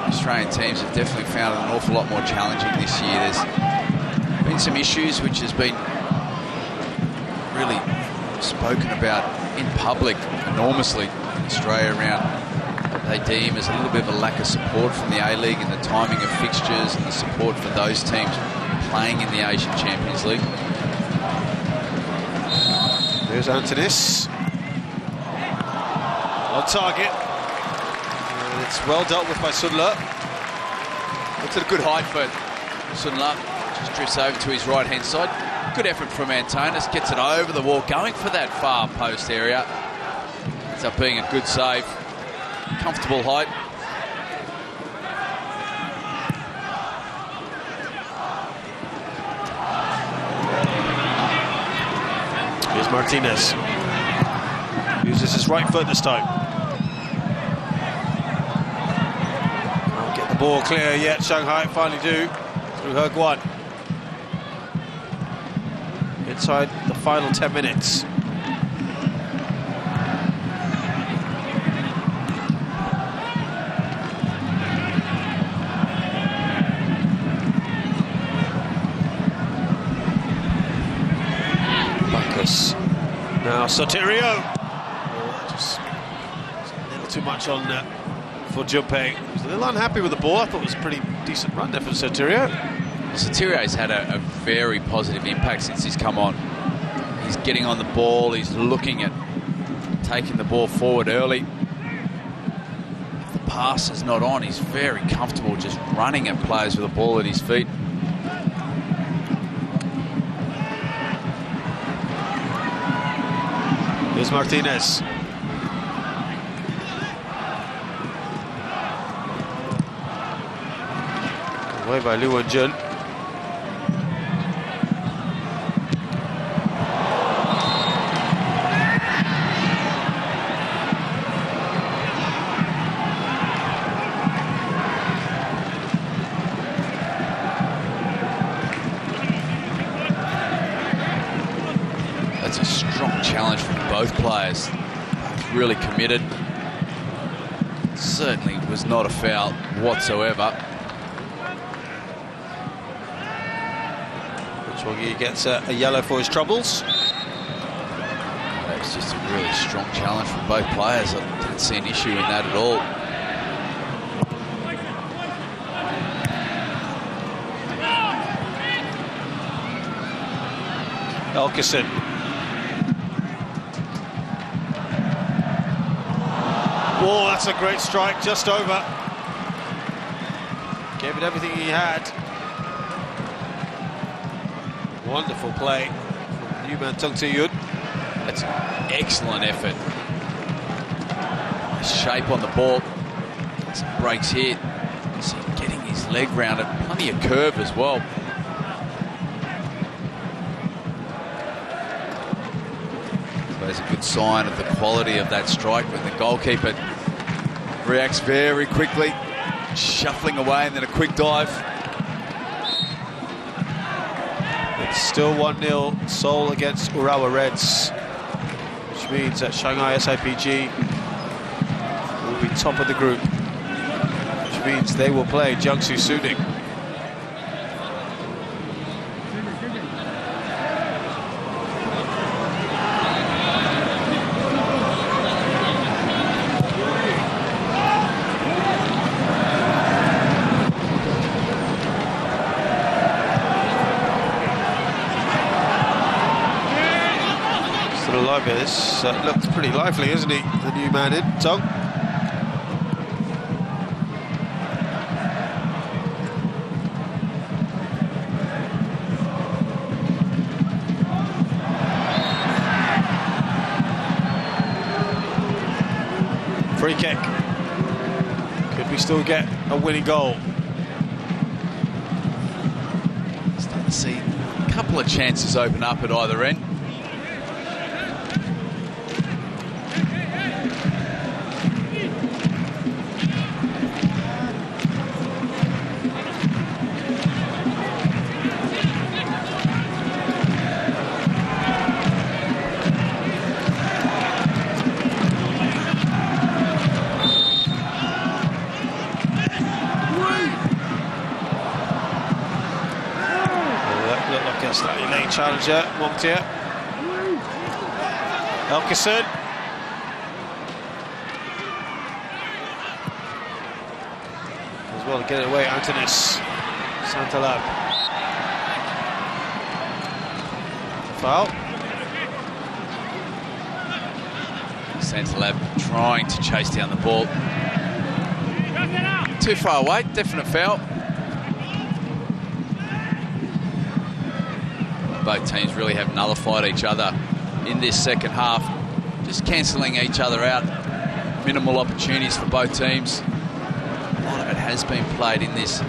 Australian teams have definitely found it an awful lot more challenging this year. There's been some issues which has been really spoken about in public enormously in Australia around what they deem as a little bit of a lack of support from the A-League and the timing of fixtures and the support for those teams playing in the Asian Champions League. There's Antonis. On target. And it's well dealt with by Sun Le. Looks at a good height for Sun Le. Just drifts over to his right-hand side. Good effort from Antonis. Gets it over the wall, going for that far post area. Ends up being a good save. Comfortable height. Here's Martinez. Uses his right foot this time. Can't get the ball clear yet. Shanghai finally do. Through He Guan. Inside the final 10 minutes. Bacchus. Now Soterio. Just a little too much on for Junpei. He was a little unhappy with the ball. I thought it was a pretty decent run there for Soterio. Soterio's had a very positive impact since he's come on. He's getting on the ball, he's looking at taking the ball forward early. If the pass is not on, he's very comfortable just running at players with the ball at his feet. Here's Martinez. Away by Liu Wenjun. really committed. Certainly was not a foul whatsoever. He gets a yellow for his troubles. That was just a really strong challenge from both players. I didn't see an issue in that at all. Elkison. Oh, that's a great strike, just over. Gave it everything he had. Wonderful play from new man Tung Tiyun. That's an excellent effort. Nice shape on the ball. Some breaks here. See him getting his leg round it. Plenty of curve as well. So there's a good sign of the quality of that strike when the goalkeeper reacts very quickly, shuffling away and then a quick dive. It's still 1-0 Seoul against Urawa Reds, which means that Shanghai SIPG will be top of the group, which means they will play Jiangsu Suning. This looks pretty lively, isn't he? The new man in, Tong. Free kick. Could we still get a winning goal? Starting to see a couple of chances open up at either end. Slightly late challenger, Montier. Elkison. As well to get it away, Antonis. Santalab. Foul. Santalab trying to chase down the ball. Too far away, definite foul. Both teams really have nullified each other in this second half, just cancelling each other out. Minimal opportunities for both teams. A lot of it has been played in this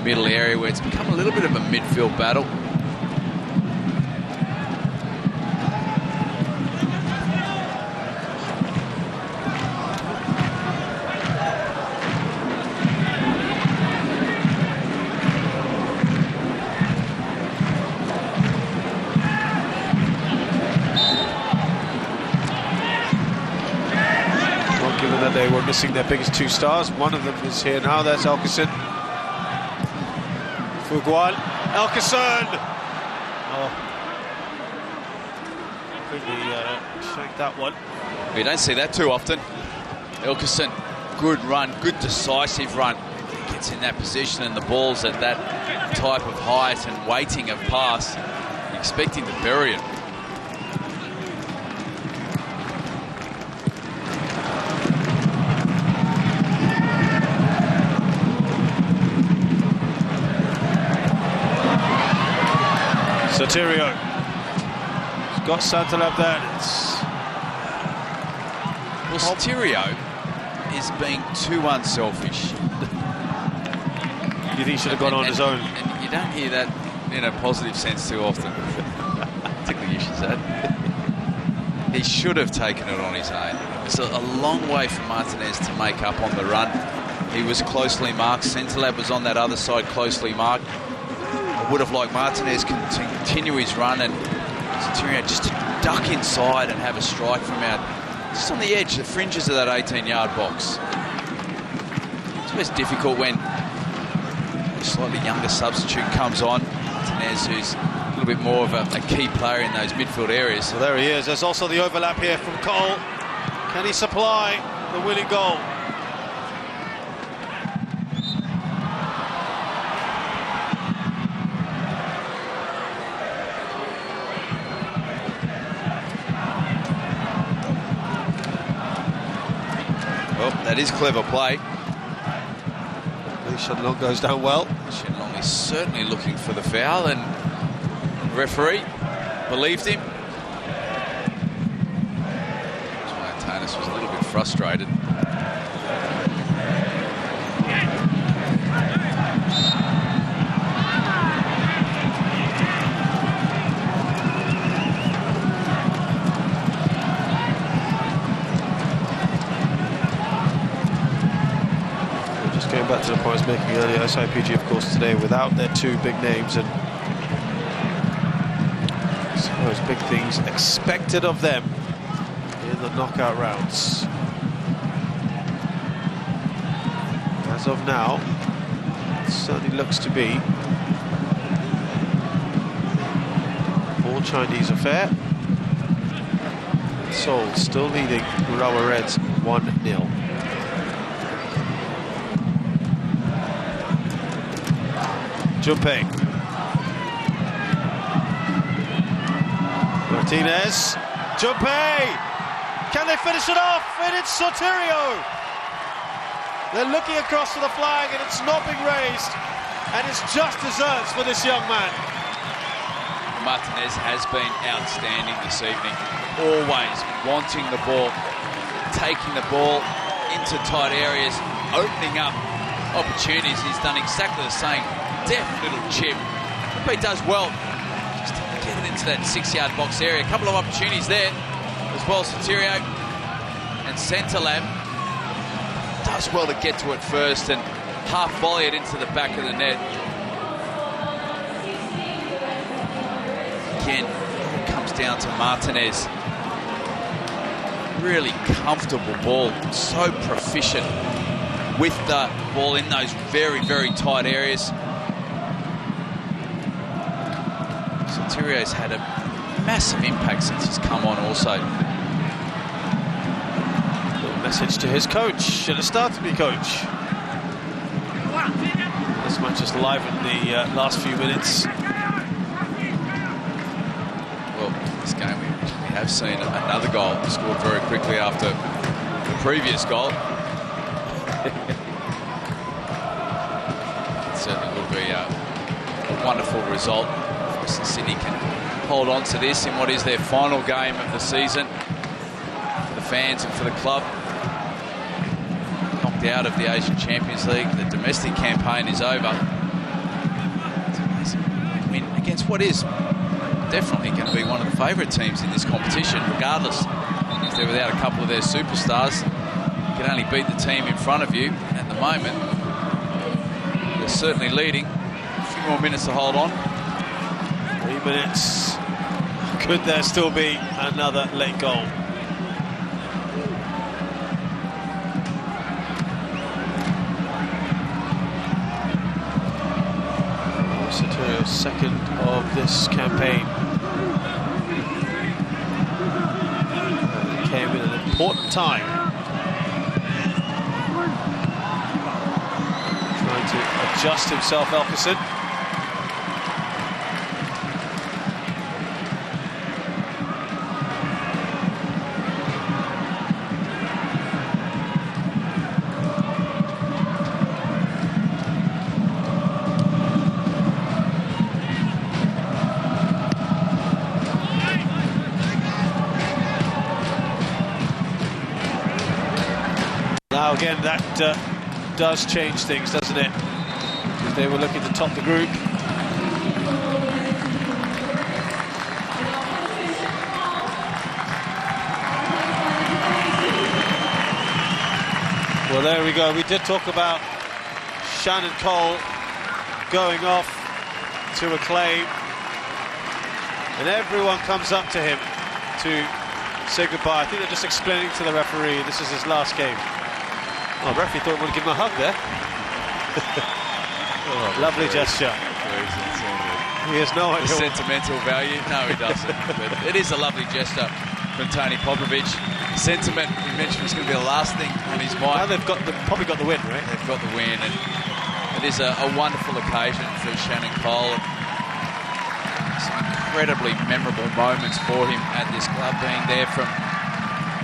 middle area where it's become a little bit of a midfield battle. They were missing their biggest two stars. One of them is here now. That's Elkison. Fuguan. Elkison! Oh. Quickly shanked that one. We don't see that too often. Elkison, good run, good decisive run. Gets in that position and the ball's at that type of height and weighting of pass. Expecting to bury it. Sotirio. He's got Santalab there. Well, Sotirio is being too unselfish. You think he should have gone on his own? And you don't hear that in a positive sense too often. Particularly you should say. He should have taken it on his own. It's a long way for Martinez to make up on the run. He was closely marked. Santalab was on that other side closely marked. Would have liked Martinez to continue his run and Sotirio just to duck inside and have a strike from out just on the edge, the fringes of that 18-yard box. It's always difficult when a slightly younger substitute comes on. Martinez, who's a little bit more of a key player in those midfield areas. So there he is. There's also the overlap here from Cole. Can he supply the winning goal? Well, that is clever play. Shenlong goes down well. Shenlong is certainly looking for the foul, and the referee believed him. Tanis was a little bit frustrated. Going back to the point I was making earlier, SIPG, of course, today without their two big names, and I suppose big things expected of them in the knockout rounds. As of now, it certainly looks to be all Chinese affair. Seoul still leading Urawa Reds 1-0. Junpei. Martinez. Junpei! Can they finish it off? And it's Soterio! They're looking across to the flag and it's not being raised. And it's just desserts for this young man. Martinez has been outstanding this evening. Always wanting the ball, taking the ball into tight areas, opening up opportunities. He's done exactly the same. Deft little chip. He does well just to get it into that 6-yard box area. A couple of opportunities there as well. Soterio and Centrelab does well to get to it first and half volley it into the back of the net. Again, it comes down to Martinez. Really comfortable ball. So proficient with the ball in those very, very tight areas. Soterio's had a massive impact since he's come on also. Little message to his coach. Should have started to be coach. This match has livened the last few minutes. Well, this game we have seen another goal scored very quickly after the previous goal. It certainly will be a wonderful result. Sydney can hold on to this in what is their final game of the season for the fans and for the club. Knocked out of the Asian Champions League. The domestic campaign is over. It's amazing. I mean, against what is definitely going to be one of the favourite teams in this competition, regardless if they're without a couple of their superstars. You can only beat the team in front of you. At the moment, they're certainly leading. A few more minutes to hold on. 3 minutes. Could there still be another late goal? Soterio's second of this campaign. Came in an important time. Trying to adjust himself, Elkerson. Now again, that does change things, doesn't it? Because they were looking to top the group. Well, there we go. We did talk about Shannon Cole going off to acclaim, and everyone comes up to him to say goodbye. I think they're just explaining to the referee this is his last game. Oh, the referee thought he would give him a hug there. Lovely gesture. He has no idea. Sentimental value? No, he doesn't. But it is a lovely gesture from Tony Popovic. Sentiment, we mentioned, was going to be the last thing on his mind. Now they've probably got the win, right? They've got the win, and it is a wonderful occasion for Shannon Cole. Some incredibly memorable moments for him at this club, being there from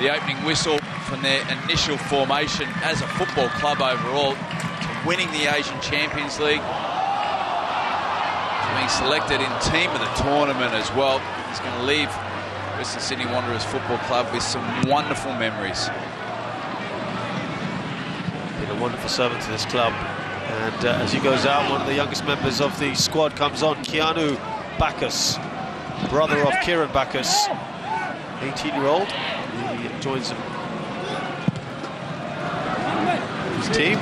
the opening whistle, from their initial formation as a football club overall, to winning the Asian Champions League, to being selected in team of the tournament as well. He's going to leave Western Sydney Wanderers Football Club with some wonderful memories. Been a wonderful servant to this club, and as he goes out, one of the youngest members of the squad comes on, Keanu Bacchus, brother of Kieran Bacchus, 18-year-old. He joins him, his team,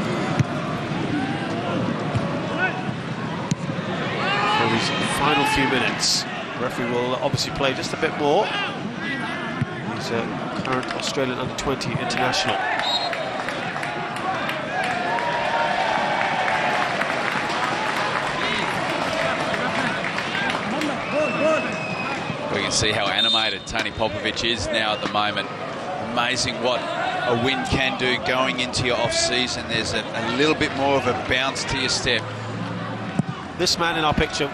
for these final few minutes. The referee will obviously play just a bit more. He's a current Australian under-20 international. We can see how animated Tony Popovic is now at the moment. Amazing what a win can do going into your off-season. There's a little bit more of a bounce to your step. This man in our picture,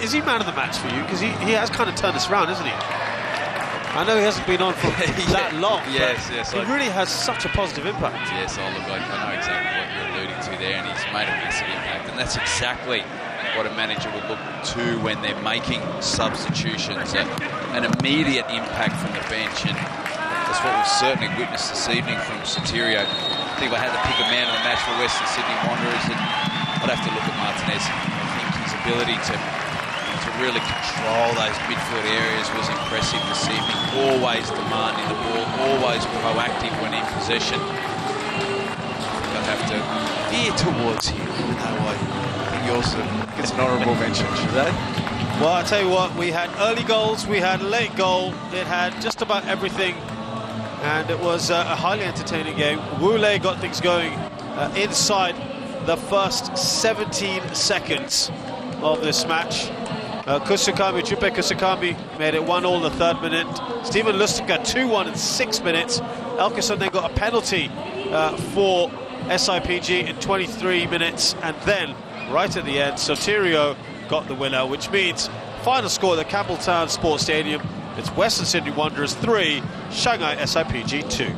is he man of the match for you? Because he has kind of turned this around, isn't he? I know he hasn't been on for that long. Yes. He really has such a positive impact. Yes, I know exactly what you're alluding to there, and he's made a massive impact. And that's exactly what a manager would look to when they're making substitutions, an immediate impact from the bench, and that's what we've certainly witnessed this evening from Sotirio. I think if I had to pick a man of the match for Western Sydney Wanderers, I'd have to look at Martinez. I think his ability to really control those midfield areas was impressive this evening. Always demanding the ball, always proactive when in possession. I'd have to veer towards him. I think he also gets an honourable mention, should they? Well, I tell you what, we had early goals, we had a late goal, it had just about everything, and it was a highly entertaining game. Wule got things going inside the first 17 seconds of this match. Juppe Kusukami made it 1-1 the 3rd minute. Stephen Lustig got 2-1 in 6 minutes. Elkerson then got a penalty for SIPG in 23 minutes, and then right at the end, Sotirio got the winner, which means final score at the Campbelltown Sports Stadium, it's Western Sydney Wanderers 3, Shanghai SIPG 2.